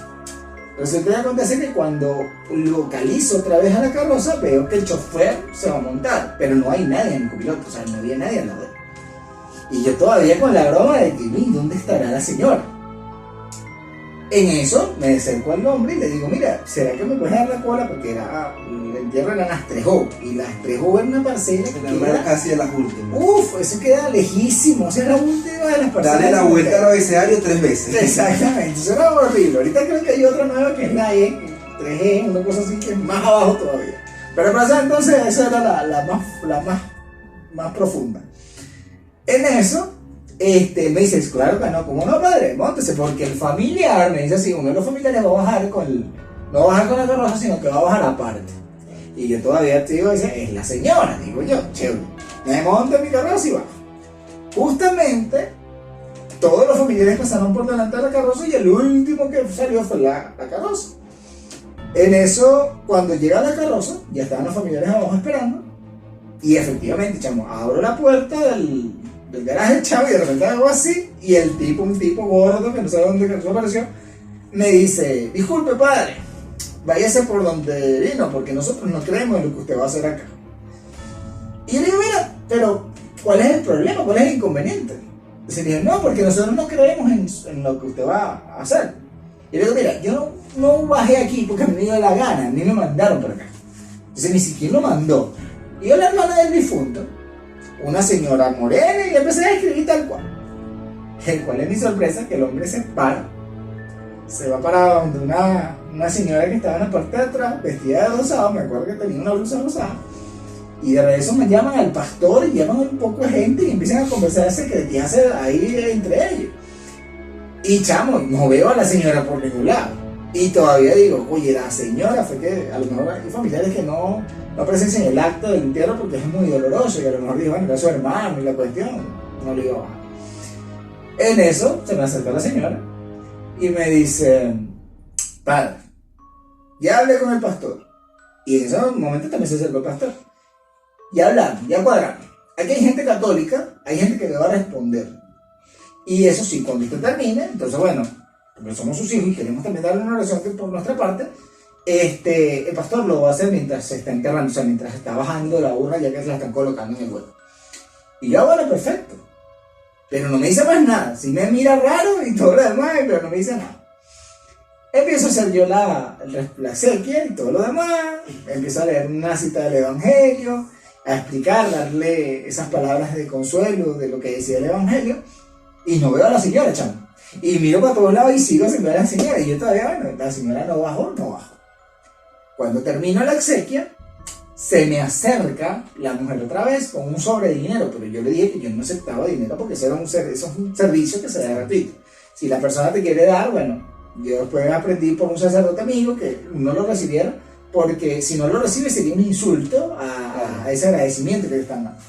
Resulta que acontece que cuando localizo otra vez a la carroza, veo que el chofer se va a montar, pero no hay nadie en el copiloto, o sea, no había nadie al lado de él. Y yo todavía con la broma de que, ¿dónde estará la señora? En eso me acerco al hombre y le digo, mira, ¿será que me puedes dar la cola? Porque el entierro era en Astrejó, y la Astrejó era una parcela que queda casi a las últimas. Eso queda lejísimo, o sea, la última de las parcelas. Dale la vuelta al abecedario 3 veces. Exactamente, eso era horrible. Ahorita creo que hay otra nueva que es la 3G, una cosa así que es más abajo todavía. Pero para ese entonces esa era la más profunda. En eso, Me dice, claro que no, ¿cómo no, padre? Móntese, porque el familiar, me dice así, uno de los familiares va a bajar no va a bajar con la carroza, sino que va a bajar aparte. Y yo todavía te digo, es la señora, digo yo, chévere. Me monto en mi carroza y bajo. Justamente, todos los familiares pasaron por delante de la carroza y el último que salió fue la carroza. En eso, cuando llega la carroza, ya estaban los familiares abajo esperando. Y efectivamente, chamo, abro la puerta del garaje, chavo, y de repente hago así. Y el tipo, un tipo gordo, que no sabe dónde apareció, me dice, disculpe, padre, váyase por donde vino, porque nosotros no creemos en lo que usted va a hacer acá. Y yo le digo, mira, pero ¿cuál es el problema? ¿Cuál es el inconveniente? Y se dice, no, porque nosotros no creemos en lo que usted va a hacer. Y le digo, mira, yo no bajé aquí porque me dio la gana, a mí me mandaron para acá. Entonces ni siquiera lo mandó. Y yo, la hermana del difunto, una señora morena, y le empecé a escribir tal cual. El cual es mi sorpresa, que el hombre se para, se va para donde una señora que estaba en la parte de atrás, vestida de rosado, me acuerdo que tenía una blusa rosada, y de regreso me llaman al pastor y llaman a un poco de gente y empiezan a conversar secretías ahí entre ellos. Y chamo, no veo a la señora por ningún lado. Y todavía digo, oye, la señora fue que a lo mejor hay familiares que no presencian el acto del entierro porque es muy doloroso y a lo mejor digo, bueno, era su hermano y la cuestión, no le iba a bajar. En eso se me acerca la señora y me dice, padre, ya hablé con el pastor. Y en ese momento también se acercó el pastor. Ya hablamos, ya cuadramos. Aquí hay gente católica, hay gente que le va a responder. Y eso sí, cuando usted termine, entonces bueno, porque somos sus hijos y queremos también darle una oración por nuestra parte, el pastor lo va a hacer mientras se está enterrando, o sea, mientras está bajando la urna ya que se la están colocando en el hueco. Y yo, bueno, perfecto. Pero no me dice más nada. Sí me mira raro y todo lo demás, pero no me dice nada. Empiezo a hacer yo la exequia y todo lo demás. Empiezo a leer una cita del Evangelio, a explicar, darle esas palabras de consuelo de lo que decía el Evangelio. Y no veo a la señora, chamo. Y miro para todos lados y sigo sin ver a la señora. Y yo todavía, bueno, la señora no bajó. Cuando termino la exequia, se me acerca la mujer otra vez con un sobre de dinero. Pero yo le dije que yo no aceptaba dinero porque eso es un servicio que se da gratuito. Si la persona te quiere dar, bueno, yo después aprendí por un sacerdote amigo que no lo recibiera, porque si no lo recibe sería un insulto a ese agradecimiento que le están dando.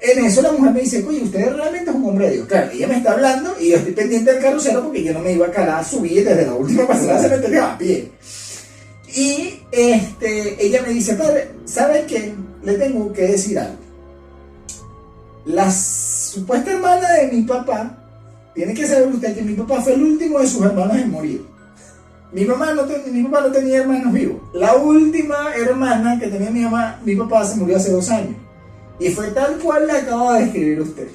En eso la mujer me dice, oye, usted realmente es un hombre de Dios. Claro, ella me está hablando y yo estoy pendiente del carrocero porque yo no me iba a calar a subir desde la última pasada del cementerio a pie. Y ella me dice, padre, ¿sabe qué? Le tengo que decir algo. La supuesta hermana de mi papá, tiene que saber usted que mi papá fue el último de sus hermanos en morir. Mi papá no tenía hermanos vivos. La última hermana que tenía mi papá se murió hace 2 años. Y fue tal cual le acaba de describir usted.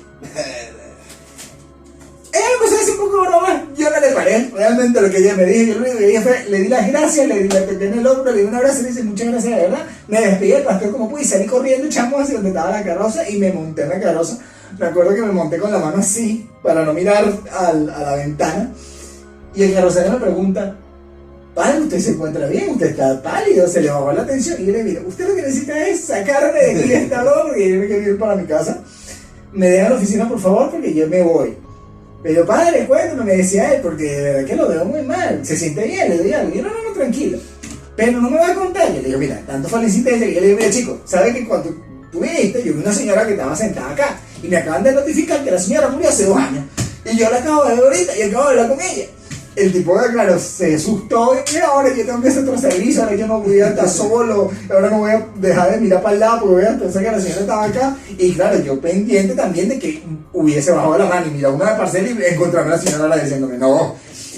Ella empezó a decir un poco de broma. Yo no le paré realmente lo que ella me dijo. Yo lo único que dije fue, le di las gracias, le pegué en el hombro, le di un abrazo y le dije muchas gracias de verdad. Me despedí del pastor como pude y salí corriendo, chamo, hacia donde estaba la carroza y me monté en la carroza. Me acuerdo que me monté con la mano así para no mirar a la ventana. Y el carrocero me pregunta, padre, ¿usted se encuentra bien? ¿Usted está pálido? ¿Se le bajó la tensión? Y yo le digo, mira, usted lo que necesita es sacarme de aquí de esta broma porque yo me quiero ir para mi casa. Me deja a la oficina, por favor, porque yo me voy. Pero padre, cuéntame, me decía él, porque de verdad que lo veo muy mal. ¿Se siente bien? Le doy algo. Y yo, no, tranquilo. Pero no me va a contar. Yo le digo, mira, tanto felicité. Y yo le digo, mira, chico, ¿sabes que cuando tú viniste, yo vi una señora que estaba sentada acá y me acaban de notificar que la señora murió hace 2 años? Y yo la acabo de ver ahorita y acabo de hablar con ella. El tipo, claro, se asustó y mira, ahora yo tengo que hacer otro servicio, ahora yo no voy a estar solo, ahora no voy a dejar de mirar para el lado porque voy a pensar que la señora estaba acá. Y claro, yo pendiente también de que hubiese bajado la mano y mirado una parcela y encontrarme a la señora diciéndome no.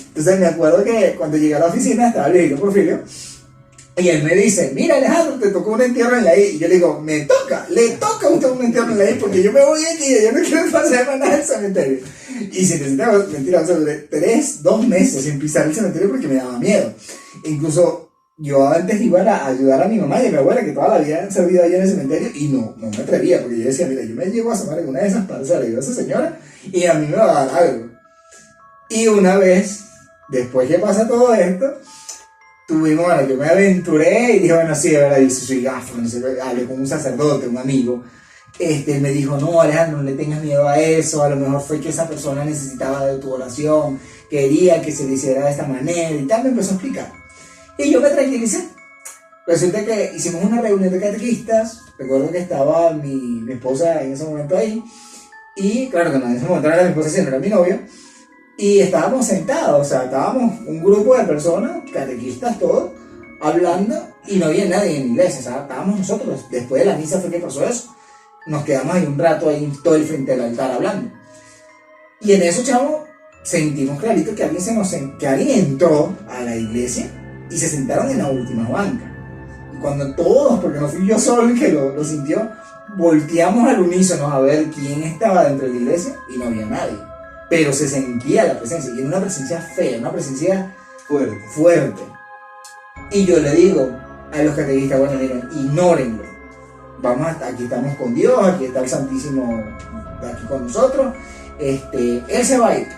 Entonces me acuerdo que cuando llegué a la oficina estaba el viejito Porfirio y él me dice, mira Alejandro, te tocó un entierro en la I. Y yo le digo, le toca a usted un entierro en la I porque yo me voy aquí, yo no quiero pasar nada del cementerio. Y si te sientas, mentira, duré 2 meses sin pisar el cementerio porque me daba miedo. Incluso yo antes iba a ayudar a mi mamá y a mi abuela que toda la vida han servido allá en el cementerio y no me atrevía porque yo decía, mira, yo me llego a asomar en una de esas parcelas y veo a esa señora y a mí me va a dar algo. Y una vez, después que pasa todo esto, bueno, yo me aventuré y dije, bueno, sí, de verdad, yo soy gafo, no sé, hablé con un sacerdote, un amigo, Él me dijo, no, Alejandro, no le tengas miedo a eso, a lo mejor fue que esa persona necesitaba de tu oración, quería que se le hiciera de esta manera y tal, me empezó a explicar. Y yo me tranquilicé. Resulta que hicimos una reunión de catequistas, recuerdo que estaba mi esposa en ese momento ahí, y claro que no en ese momento no era mi esposa, sino era mi novio, y estábamos sentados, o sea, estábamos un grupo de personas, catequistas todos, hablando, y no había nadie en la iglesia, o sea, estábamos nosotros. Después de la misa fue que pasó eso. Nos quedamos ahí un rato ahí todo el frente del altar hablando. Y en eso, chavo, sentimos clarito que alguien entró a la iglesia y se sentaron en la última banca. Y cuando todos, porque no fui yo solo el que lo sintió, volteamos al unísono a ver quién estaba dentro de la iglesia y no había nadie. Pero se sentía la presencia, y era una presencia fea, una presencia fuerte. Y yo le digo a los catequistas, bueno, miren, ignórenlo. Aquí estamos con Dios, aquí está el Santísimo aquí con nosotros. Él se va a ir,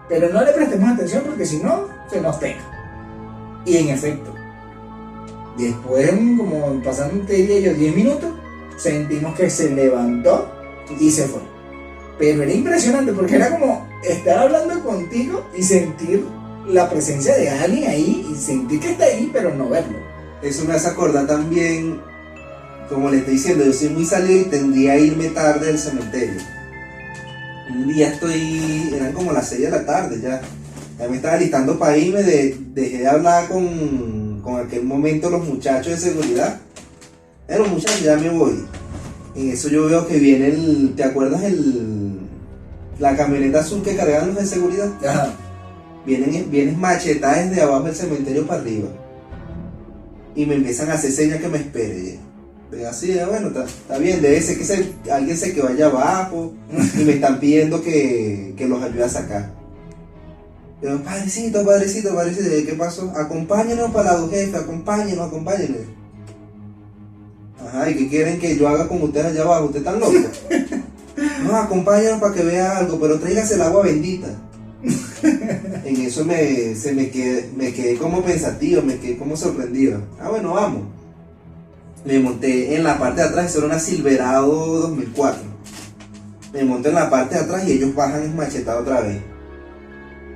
pero no le prestemos atención porque si no, se nos pega. Y en efecto, después, como pasaron, te diría yo, 10 minutos, sentimos que se levantó y se fue. Pero era impresionante porque era como estar hablando contigo y sentir la presencia de alguien ahí y sentir que está ahí, pero no verlo. Eso me hace acordar también, como le estoy diciendo, yo soy muy salido y tendría a irme tarde del cementerio. Un día eran como las 6 de la tarde ya me estaba listando para irme, dejé de hablar con aquel momento los muchachos de seguridad. Pero muchachos, ya me voy. En eso yo veo que viene ¿te acuerdas la camioneta azul que cargaban los de seguridad? Ajá. Vienen machetadas desde abajo del cementerio para arriba. Y me empiezan a hacer señas que me espere. Así, bueno, está bien, debe ser que alguien se quedó allá abajo y me están pidiendo que los ayude a sacar. Yo, padrecito, ¿qué pasó? Acompáñenos para la jefe, acompáñenos. Ajá, ¿y qué quieren que yo haga con ustedes allá abajo? ¿Ustedes están locos? No, acompáñenos para que vea algo, pero tráigase el agua bendita. En eso me quedé como pensativo, me quedé como sorprendido. Bueno, vamos. Me monté en la parte de atrás, eso era una Silverado 2004. Me monté en la parte de atrás y ellos bajan machetados otra vez.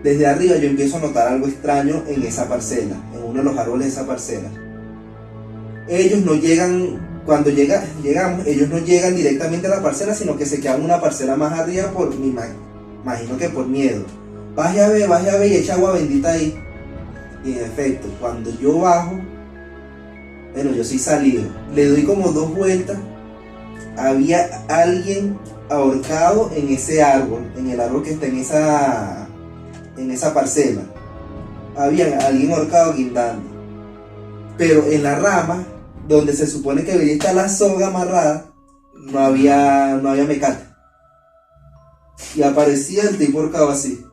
Desde arriba yo empiezo a notar algo extraño en esa parcela, en uno de los árboles de esa parcela. Ellos no llegan, cuando llegamos, ellos no llegan directamente a la parcela, sino que se quedan una parcela más arriba imagino que por miedo. Baje a ver y echa agua bendita ahí. Y en efecto, cuando yo bajo, bueno, yo soy salido, le doy como 2 vueltas, había alguien ahorcado en ese árbol, en el árbol que está en esa parcela. Había alguien ahorcado guindando. Pero en la rama, donde se supone que debería estar la soga amarrada, no había mecate. Y aparecía el tipo ahorcado así.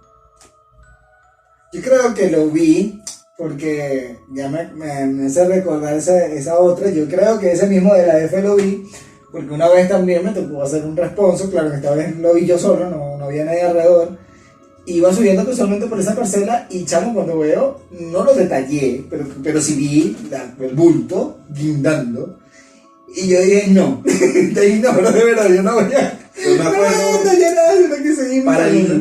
Yo creo que lo vi, porque ya me hace recordar esa otra. Yo creo que ese mismo de la F lo vi, porque una vez también me tocó hacer un responso. Claro que esta vez lo vi yo solo, no había nadie alrededor. Iba subiendo casualmente por esa parcela y, chamo, cuando veo, no lo detallé, pero sí vi el bulto guindando. Y yo dije, no, pero de verdad, yo no voy a... Yo me acuerdo,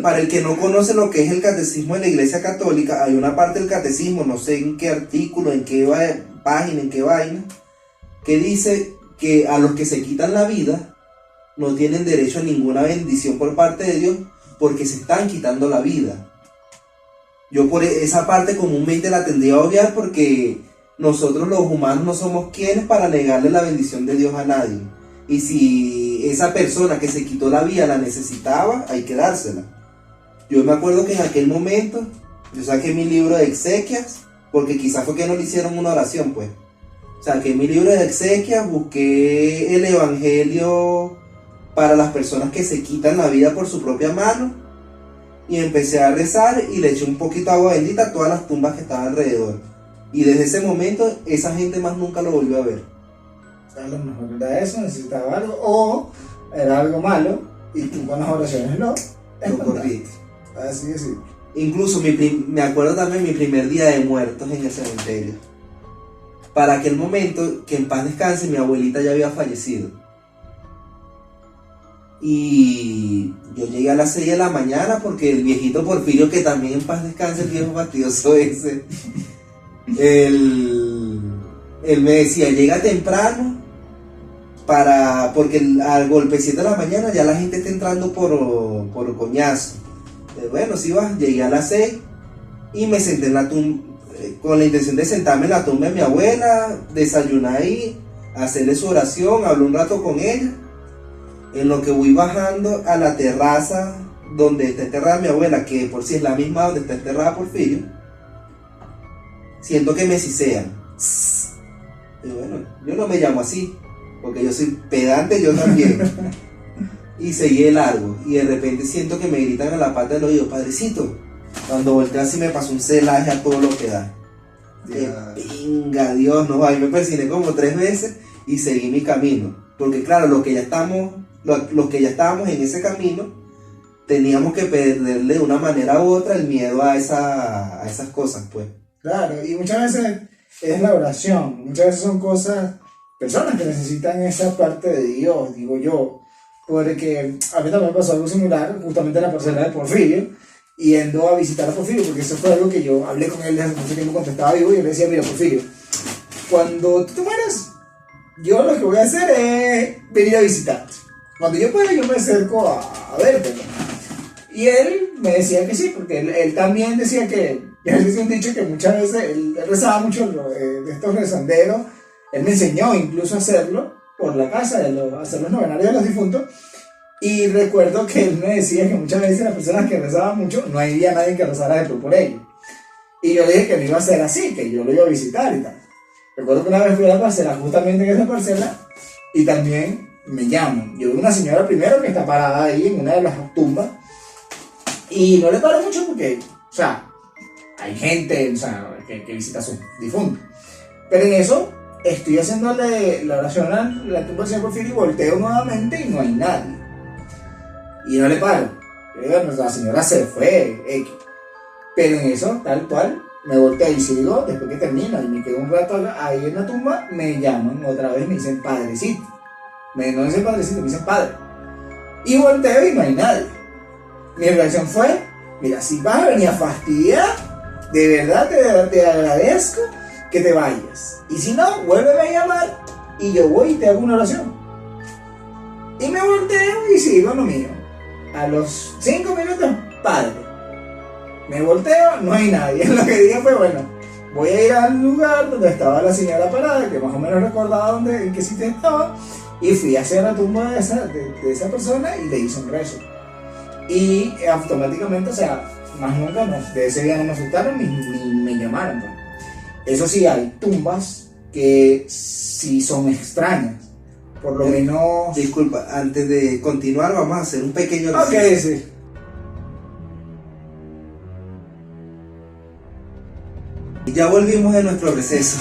para el que no conoce lo que es el catecismo de la Iglesia Católica, hay una parte del catecismo, no sé en qué artículo, en qué página, en qué vaina, que dice que a los que se quitan la vida no tienen derecho a ninguna bendición por parte de Dios porque se están quitando la vida. Yo por esa parte comúnmente la tendría a obviar porque nosotros los humanos no somos quienes para negarle la bendición de Dios a nadie. Y si esa persona que se quitó la vida la necesitaba, hay que dársela. Yo me acuerdo que en aquel momento yo saqué mi libro de exequias, porque quizás fue que no le hicieron una oración, pues. Saqué mi libro de exequias, busqué el evangelio para las personas que se quitan la vida por su propia mano, y empecé a rezar y le eché un poquito de agua bendita a todas las tumbas que estaban alrededor. Y desde ese momento esa gente más nunca lo volvió a ver. A lo mejor era eso, necesitaba algo, o era algo malo, y tú con las oraciones lo corriste. Así es. Incluso me acuerdo también mi primer día de muertos en el cementerio. Para aquel momento, que en paz descanse, mi abuelita ya había fallecido. Y yo llegué a las 6 de la mañana porque el viejito Porfirio, que también en paz descanse, el viejo fastidioso ese, él me decía, llega temprano porque al golpecito de la mañana ya la gente está entrando por coñazo. Bueno, sí va, llegué a las 6 y me senté en la tumba, con la intención de sentarme en la tumba de mi abuela, desayunar ahí, hacerle su oración, hablar un rato con ella. En lo que voy bajando a la terraza donde está enterrada mi abuela, que por si es la misma donde está enterrada Porfirio, siento que me sisean. Y bueno, yo no me llamo así, porque yo soy pedante, yo también. Y seguí el largo, y de repente siento que me gritan a la parte del oído, padrecito. Cuando volteé así me pasó un celaje a todo lo que da. ¡Qué pinga, Dios! No, ahí me persigné como 3 veces y seguí mi camino. Porque claro, los que ya estábamos en ese camino, teníamos que perderle de una manera u otra el miedo a esas cosas, pues. Claro, y muchas veces es la oración, muchas veces son personas que necesitan esa parte de Dios, digo yo, porque a mí también me pasó algo similar, justamente en la parcela de Porfirio, yendo a visitar a Porfirio, porque eso fue algo que yo hablé con él desde hace mucho tiempo cuando estaba vivo, y yo le decía, mira Porfirio, cuando tú te mueras, yo lo que voy a hacer es venir a visitarte. Cuando yo pueda, yo me acerco a verte, ¿no? Y él me decía que sí, porque él también decía que, ya les un dicho que muchas veces él rezaba mucho de estos rezanderos. Él me enseñó incluso a hacerlo por la casa, hacer los novenarios de los difuntos. Y recuerdo que él me decía que muchas veces las personas que rezaban mucho, no había nadie que rezara después por ellos. Y yo le dije que no iba a ser así, que yo lo iba a visitar y tal. Recuerdo que una vez fui a la parcela, justamente en esa parcela, y también me llaman. Yo veo una señora primero que está parada ahí en una de las tumbas, y no le paro mucho porque, o sea, hay gente, o sea, que visita a sus difuntos. Pero en eso, estoy haciéndole la oración a la tumba del señor Porfirio y volteo nuevamente y no hay nadie. Y no le paro. Bueno, la señora se fue, X. Pero en eso, tal cual, me volteo y sigo, después que termino y me quedo un rato ahí en la tumba, me llaman otra vez, me dicen padrecito. No dicen padrecito, me dicen padre. Y volteo y no hay nadie. Mi reacción fue, mira, si vas a venir a fastidiar, de verdad te agradezco que te vayas. Y si no, vuélveme a llamar y yo voy y te hago una oración. Y me volteo y sigo lo mío. A los 5 minutos, padre. Me volteo, no hay nadie. Lo que dije fue, bueno, voy a ir al lugar donde estaba la señora parada, que más o menos recordaba en qué sitio estaba, y fui hacia la tumba de esa persona y le hice un rezo. Y automáticamente, o sea, más nunca, de ese día no me asustaron ni me llamaron. Pues. Eso sí, hay tumbas que sí son extrañas. Por lo menos... Disculpa, antes de continuar vamos a hacer un pequeño resumen. Ok, sí. Y ya volvimos de nuestro receso.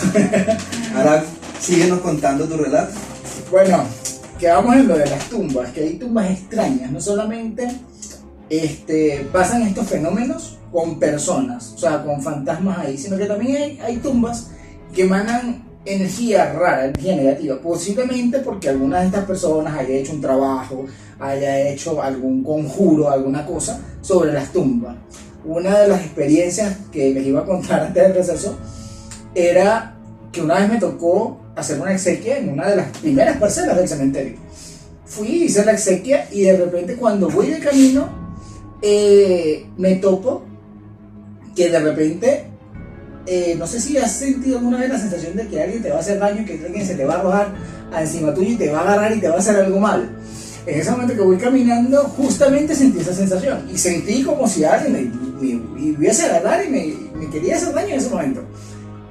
Ahora síguenos contando tu relato. Bueno, quedamos en lo de las tumbas, que hay tumbas extrañas. No solamente pasan estos fenómenos con personas, o sea, con fantasmas ahí, sino que también hay tumbas que emanan energía rara, energía negativa, posiblemente porque alguna de estas personas haya hecho un trabajo, haya hecho algún conjuro, alguna cosa sobre las tumbas. Una de las experiencias que les iba a contar antes del receso era que una vez me tocó hacer una exequia en una de las primeras parcelas del cementerio. Fui, hice la exequia y de repente cuando voy de camino me topo que de repente no sé si has sentido alguna vez la sensación de que alguien te va a hacer daño, que alguien se te va a arrojar encima tuyo y te va a agarrar y te va a hacer algo mal. En ese momento que voy caminando, justamente sentí esa sensación y sentí como si alguien me hubiese agarrar y me quería hacer daño en ese momento.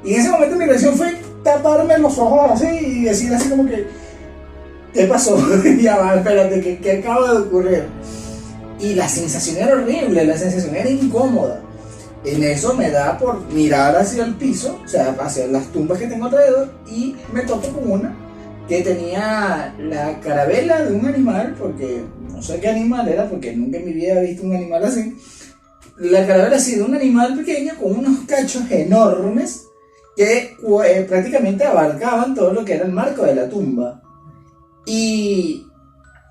Y en ese momento mi reacción fue taparme los ojos así y decir así como que ¿qué pasó? Ya va, espérate, ¿qué acaba de ocurrir? Y la sensación era horrible, la sensación era incómoda. En eso me da por mirar hacia el piso, o sea, hacia las tumbas que tengo alrededor, y me topo con una que tenía la carabela de un animal, porque no sé qué animal era, porque nunca en mi vida he visto un animal así. La carabela así de un animal pequeño con unos cachos enormes que prácticamente abarcaban todo lo que era el marco de la tumba. Y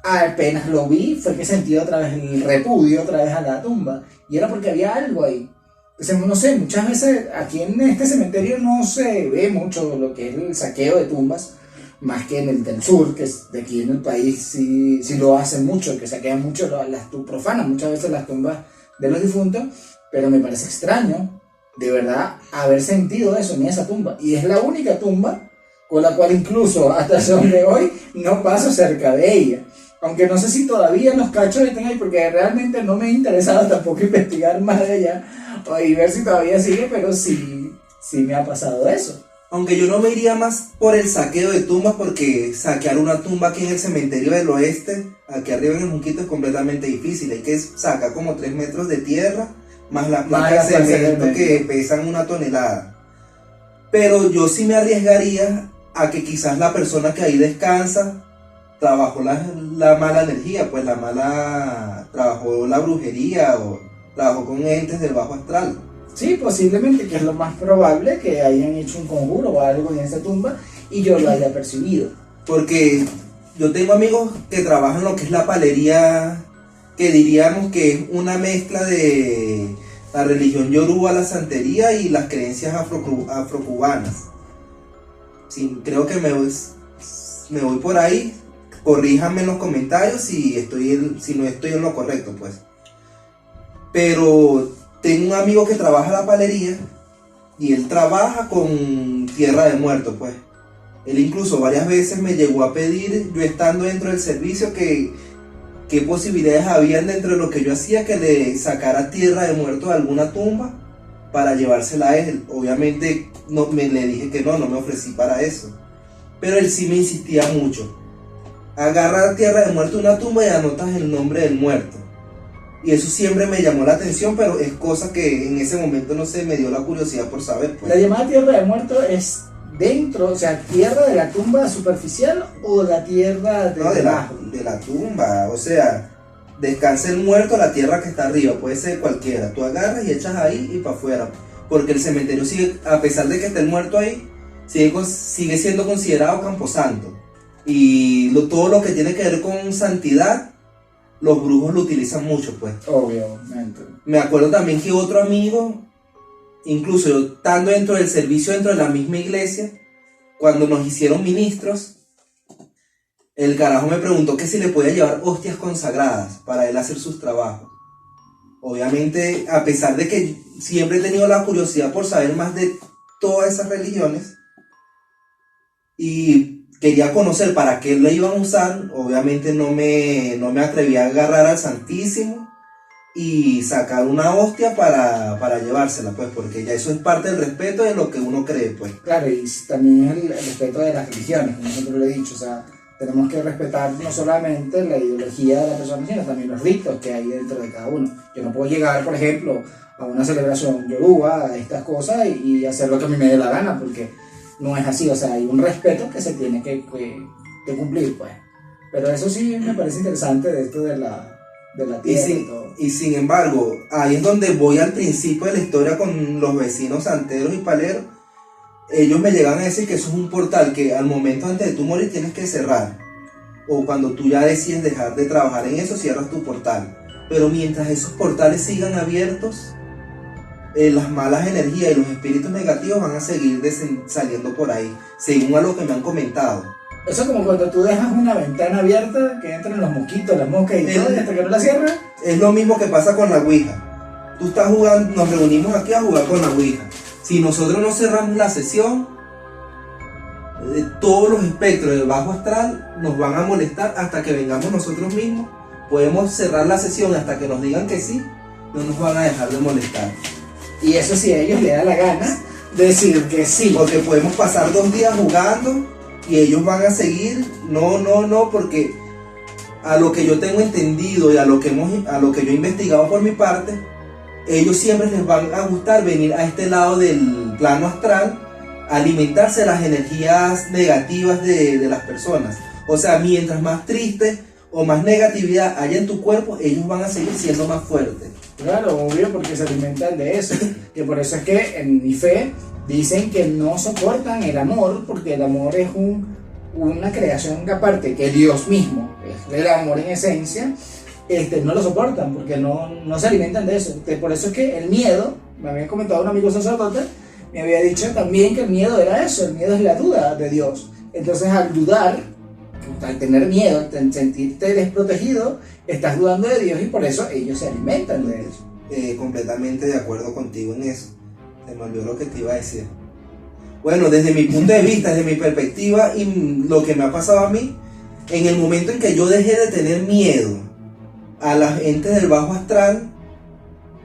apenas lo vi, fue que sentí otra vez el repudio, otra vez a la tumba. Y era porque había algo ahí. Entonces, no sé, muchas veces aquí en este cementerio no se ve mucho lo que es el saqueo de tumbas, más que en el del sur, que es de aquí en el país sí lo hacen mucho, que saquean mucho, profanan muchas veces las tumbas de los difuntos, pero me parece extraño, de verdad, haber sentido eso en esa tumba. Y es la única tumba con la cual incluso hasta el son de hoy no paso cerca de ella. Aunque no sé si todavía los cachos están ahí, porque realmente no me ha interesado tampoco investigar más de allá y ver si todavía sigue, pero sí me ha pasado eso. Aunque yo no me iría más por el saqueo de tumbas, porque saquear una tumba aquí en el cementerio del oeste, aquí arriba en el Junquito, es completamente difícil. Hay que sacar como 3 metros de tierra, más las placas de cemento que pesan 1 tonelada. Pero yo sí me arriesgaría a que quizás la persona que ahí descansa trabajó la mala energía, pues trabajó la brujería o trabajó con entes del bajo astral. Sí, posiblemente, que es lo más probable, que hayan hecho un conjuro o algo en esa tumba y yo lo haya percibido. Porque yo tengo amigos que trabajan lo que es la palería, que diríamos que es una mezcla de la religión yoruba, la santería y las creencias afrocubanas. Sí, creo que me voy por ahí. Corríjanme en los comentarios si no estoy en lo correcto, pues. Pero tengo un amigo que trabaja la palería y él trabaja con tierra de muerto, pues. Él incluso varias veces me llegó a pedir, yo estando dentro del servicio, qué posibilidades habían dentro de lo que yo hacía, que le sacara tierra de muerto de alguna tumba para llevársela a él. Obviamente le dije que no me ofrecí para eso. Pero él sí me insistía mucho. Agarra tierra de muerto de una tumba y anotas el nombre del muerto. Y eso siempre me llamó la atención, pero es cosa que en ese momento no se me dio la curiosidad por saber, pues. La llamada tierra de muerto es dentro, o sea, tierra de la tumba superficial o la tierra de debajo. De la tumba, o sea, descansa el muerto, la tierra que está arriba, puede ser cualquiera. Tú agarras y echas ahí y para afuera. Porque el cementerio sigue, a pesar de que esté el muerto ahí, sigue siendo considerado camposanto. Y todo lo que tiene que ver con santidad, los brujos lo utilizan mucho, pues. Obviamente. Me acuerdo también que otro amigo, incluso yo estando dentro del servicio, dentro de la misma iglesia, cuando nos hicieron ministros, el carajo me preguntó que si le podía llevar hostias consagradas para él hacer sus trabajos. Obviamente, a pesar de que siempre he tenido la curiosidad por saber más de todas esas religiones, y quería conocer para qué lo iban a usar, obviamente no me atreví a agarrar al Santísimo y sacar una hostia para llevársela, pues, porque ya eso es parte del respeto de lo que uno cree, pues. Claro, y también el respeto de las religiones, como siempre lo he dicho, o sea, tenemos que respetar no solamente la ideología de la persona, sino también los ritos que hay dentro de cada uno. Yo no puedo llegar, por ejemplo, a una celebración yoruba, a estas cosas, y hacer lo que a mí me dé la gana, porque no es así, o sea, hay un respeto que se tiene que cumplir, pues. Pero eso sí me parece interesante de esto de la tierra y todo. Y sin embargo, ahí es donde voy al principio de la historia con los vecinos santeros y paleros. Ellos me llegan a decir que eso es un portal que al momento antes de tú morir tienes que cerrar. O cuando tú ya decides dejar de trabajar en eso, cierras tu portal. Pero mientras esos portales sigan abiertos, las malas energías y los espíritus negativos van a seguir saliendo por ahí, según a lo que me han comentado. Eso es como cuando tú dejas una ventana abierta, que entran los mosquitos, las moscas y todo, y hasta que no la cierras. Es lo mismo que pasa con la Ouija. Tú estás jugando, nos reunimos aquí a jugar con la Ouija. Si nosotros no cerramos la sesión, todos los espectros del bajo astral nos van a molestar hasta que vengamos nosotros mismos. Podemos cerrar la sesión hasta que nos digan que sí, no nos van a dejar de molestar. Y eso sí a ellos les da la gana decir que sí. Porque podemos pasar 2 días jugando y ellos van a seguir. No, porque a lo que yo tengo entendido y a lo que yo he investigado por mi parte, ellos siempre les van a gustar venir a este lado del plano astral, alimentarse de las energías negativas de las personas. O sea, mientras más triste o más negatividad haya en tu cuerpo, ellos van a seguir siendo más fuertes. Claro, obvio, porque se alimentan de eso. Que por eso es que en mi fe dicen que no soportan el amor, porque el amor es una creación que aparte que Dios mismo es el amor en esencia, no lo soportan porque no se alimentan de eso. Por eso es que el miedo, me había comentado un amigo sacerdote, me había dicho también que el miedo era eso, el miedo es la duda de Dios. Entonces al dudar, al tener miedo, al sentirte desprotegido, estás dudando de Dios y por eso ellos se alimentan de eso. Completamente de acuerdo contigo en eso. Se me olvidó lo que te iba a decir. Bueno, desde mi punto de vista, desde mi perspectiva y lo que me ha pasado a mí, en el momento en que yo dejé de tener miedo a las entes del bajo astral,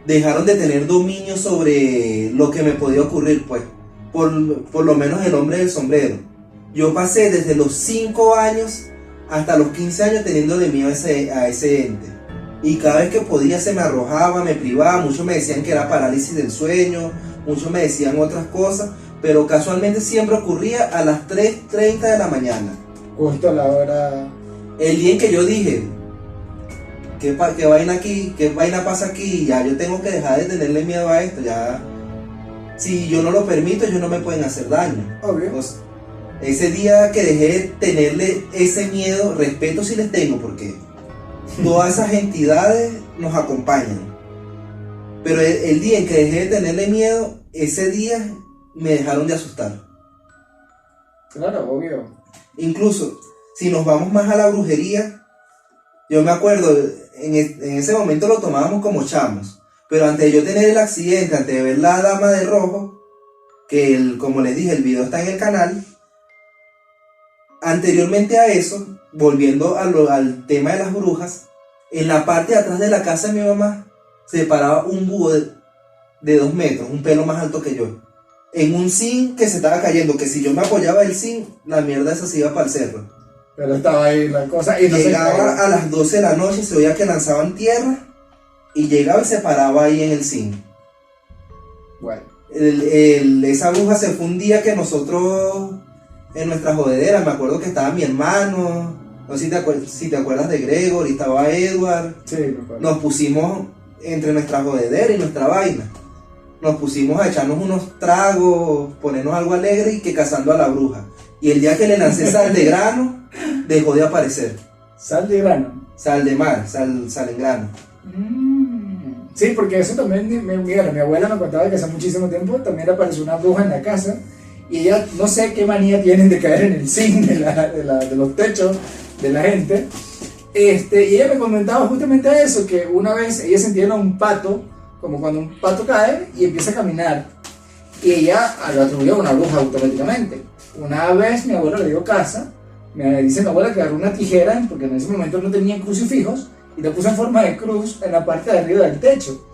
dejaron de tener dominio sobre lo que me podía ocurrir, pues, por lo menos el hombre del sombrero. Yo pasé desde los 5 años hasta los 15 años teniéndole miedo a ese ente. Y cada vez que podía se me arrojaba, me privaba, muchos me decían que era parálisis del sueño, muchos me decían otras cosas, pero casualmente siempre ocurría a las 3:30 de la mañana. Justo a la hora... El día en que yo dije, ¿qué vaina aquí? ¿Qué vaina pasa aquí? Ya yo tengo que dejar de tenerle miedo a esto, ya... Si yo no lo permito, ellos no me pueden hacer daño. Obvio. Pues, ese día que dejé de tenerle ese miedo, respeto sí les tengo, porque todas esas entidades nos acompañan. Pero el día en que dejé de tenerle miedo, ese día me dejaron de asustar. Claro, obvio. Incluso, si nos vamos más a la brujería, yo me acuerdo, en ese momento lo tomábamos como chamos, pero antes de yo tener el accidente, antes de ver la dama de rojo, que como les dije, el video está en el canal, anteriormente a eso, volviendo al tema de las brujas, en la parte de atrás de la casa de mi mamá se paraba un búho de 2 metros, un pelo más alto que yo, en un zinc que se estaba cayendo, que si yo me apoyaba el zinc, la mierda esa se iba para el cerro. Pero estaba ahí la cosa y no llegaba a las 12 de la noche, se oía que lanzaban tierra y llegaba y se paraba ahí en el zinc. Bueno. Esa bruja se fue un día que nosotros en nuestra jodedera, me acuerdo que estaba mi hermano, no sé si te acuerdas de Gregory, estaba Edward. Sí, me acuerdo. Nos pusimos entre nuestra jodedera y nuestra vaina. Nos pusimos a echarnos unos tragos, ponernos algo alegre y que cazando a la bruja. Y el día que le lancé sal de grano, dejó de aparecer. ¿Sal de grano? Sal de mar, sal en grano. Sí, porque eso también, mira, mi abuela me contaba que hace muchísimo tiempo también apareció una bruja en la casa y ella no sé qué manía tienen de caer en el zinc de los techos de la gente. Y ella me comentaba justamente eso, que una vez ella sentía un pato, como cuando un pato cae y empieza a caminar, y ella lo atribuyó a una bruja automáticamente. Una vez mi abuela le dio casa, me dice mi abuela que agarró una tijera, porque en ese momento no tenían crucifijos, y lo puso en forma de cruz en la parte de arriba del techo,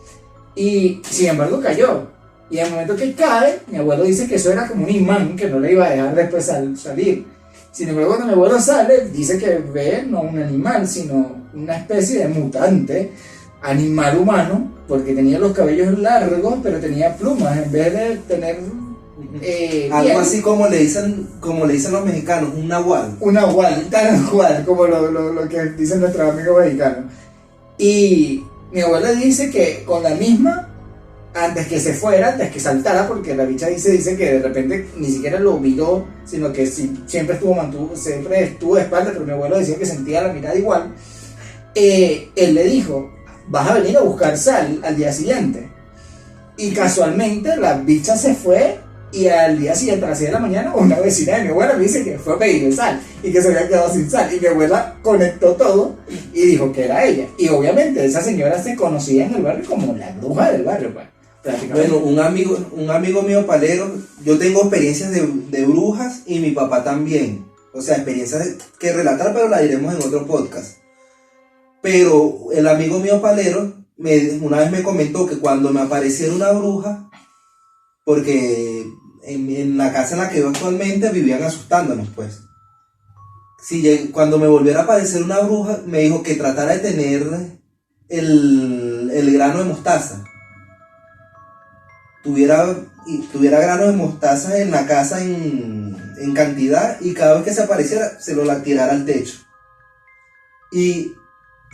y sin embargo cayó, y en el momento que cae, mi abuelo dice que eso era como un imán que no le iba a dejar después salir. Sin embargo, cuando mi abuelo sale, dice que ve no un animal, sino una especie de mutante, animal humano, porque tenía los cabellos largos, pero tenía plumas, en vez de tener... algo así como le dicen los mexicanos, un nahual. Un nahual, tal cual, como lo que dicen nuestros amigos mexicanos. Y mi abuela dice que con la misma, antes que se fuera, antes que saltara, porque la bicha dice que de repente ni siquiera lo miró, sino que siempre estuvo de espalda, pero mi abuelo decía que sentía la mirada igual. Él le dijo, vas a venir a buscar sal al día siguiente. Y casualmente la bicha se fue, y al día siguiente, a las 6 de la mañana, una vecina de mi abuela me dice que fue a pedir sal y que se había quedado sin sal. Y mi abuela conectó todo y dijo que era ella. Y obviamente esa señora se conocía en el barrio como la bruja del barrio, pues. Bueno, un amigo mío palero, yo tengo experiencias de brujas y mi papá también. O sea, experiencias que relatar, pero la diremos en otro podcast. Pero el amigo mío palero una vez me comentó que cuando me apareciera una bruja, porque en la casa en la que vivo actualmente vivían asustándonos, pues. Cuando me volviera a aparecer una bruja, me dijo que tratara de tener el grano de mostaza. Tuviera granos de mostaza en la casa en cantidad, y cada vez que se apareciera se lo tirara al techo. Y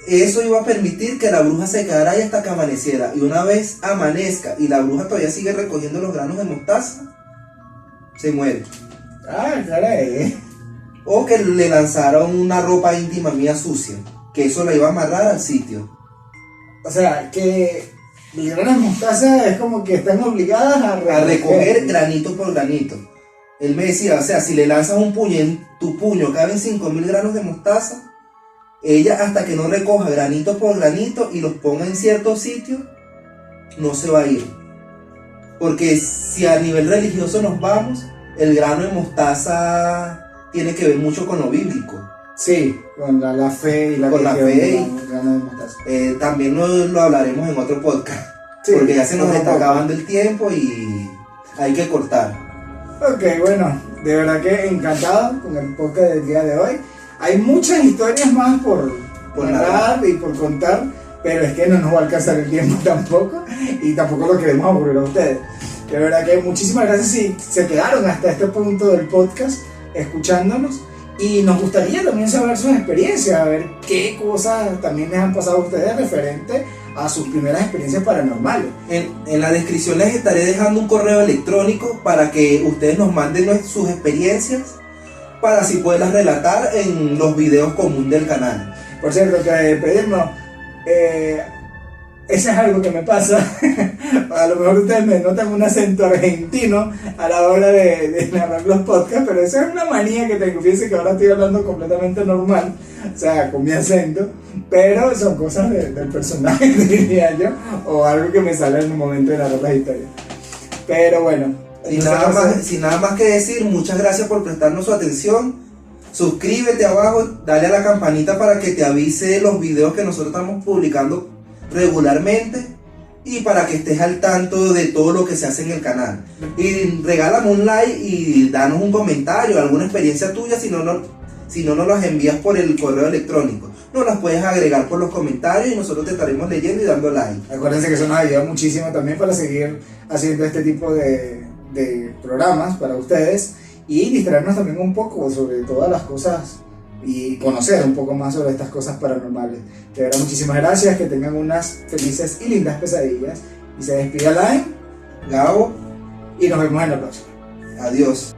eso iba a permitir que la bruja se quedara ahí hasta que amaneciera. Y una vez amanezca y la bruja todavía sigue recogiendo los granos de mostaza, se muere. Ah, caray. O que le lanzaron una ropa íntima mía sucia, que eso la iba a amarrar al sitio. O sea, que las granas de mostaza es como que están obligadas A recoger granito por granito. Él me decía, o sea, si le lanzas un puño, en tu puño caben 5.000 granos de mostaza, ella hasta que no recoja granito por granito y los ponga en cierto sitio, no se va a ir. Porque si a nivel religioso nos vamos, el grano de mostaza tiene que ver mucho con lo bíblico. Sí, con la fe y la Con la religión, fe el grano de mostaza. También lo hablaremos en otro podcast. Sí, porque ya se nos está poco. acabando el tiempo y hay que cortar. Ok, bueno, de verdad que encantado con el podcast del día de hoy. Hay muchas historias más por narrar y por contar, pero es que no nos va a alcanzar el tiempo tampoco y tampoco lo queremos aburrir a ustedes. De verdad que muchísimas gracias si se quedaron hasta este punto del podcast escuchándonos, y nos gustaría también saber sus experiencias, a ver qué cosas también les han pasado a ustedes referente a sus primeras experiencias paranormales. En la descripción les estaré dejando un correo electrónico para que ustedes nos manden sus experiencias para así poderlas relatar en los videos comunes del canal. Por cierto, que pedirnos, eso es algo que me pasa. A lo mejor ustedes me notan un acento argentino a la hora de narrar los podcasts, pero eso es una manía que tengo. Fíjense que ahora estoy hablando completamente normal, o sea, con mi acento, pero son cosas del personaje, diría yo, o algo que me sale en el momento de narrar las historias. Pero bueno, sin nada más que decir, muchas gracias por prestarnos su atención. Suscríbete abajo, dale a la campanita para que te avise los videos que nosotros estamos publicando regularmente y para que estés al tanto de todo lo que se hace en el canal. Y regálame un like y danos un comentario, alguna experiencia tuya. Si no nos las envías por el correo electrónico, nos las puedes agregar por los comentarios y nosotros te estaremos leyendo y dando like. Acuérdense que eso nos ayuda muchísimo también para seguir haciendo este tipo de programas para ustedes y distraernos también un poco sobre todas las cosas y conocer un poco más sobre estas cosas paranormales. De verdad, muchísimas gracias, que tengan unas felices y lindas pesadillas, y se despide Alain, Gabo, y nos vemos en la próxima. adiós.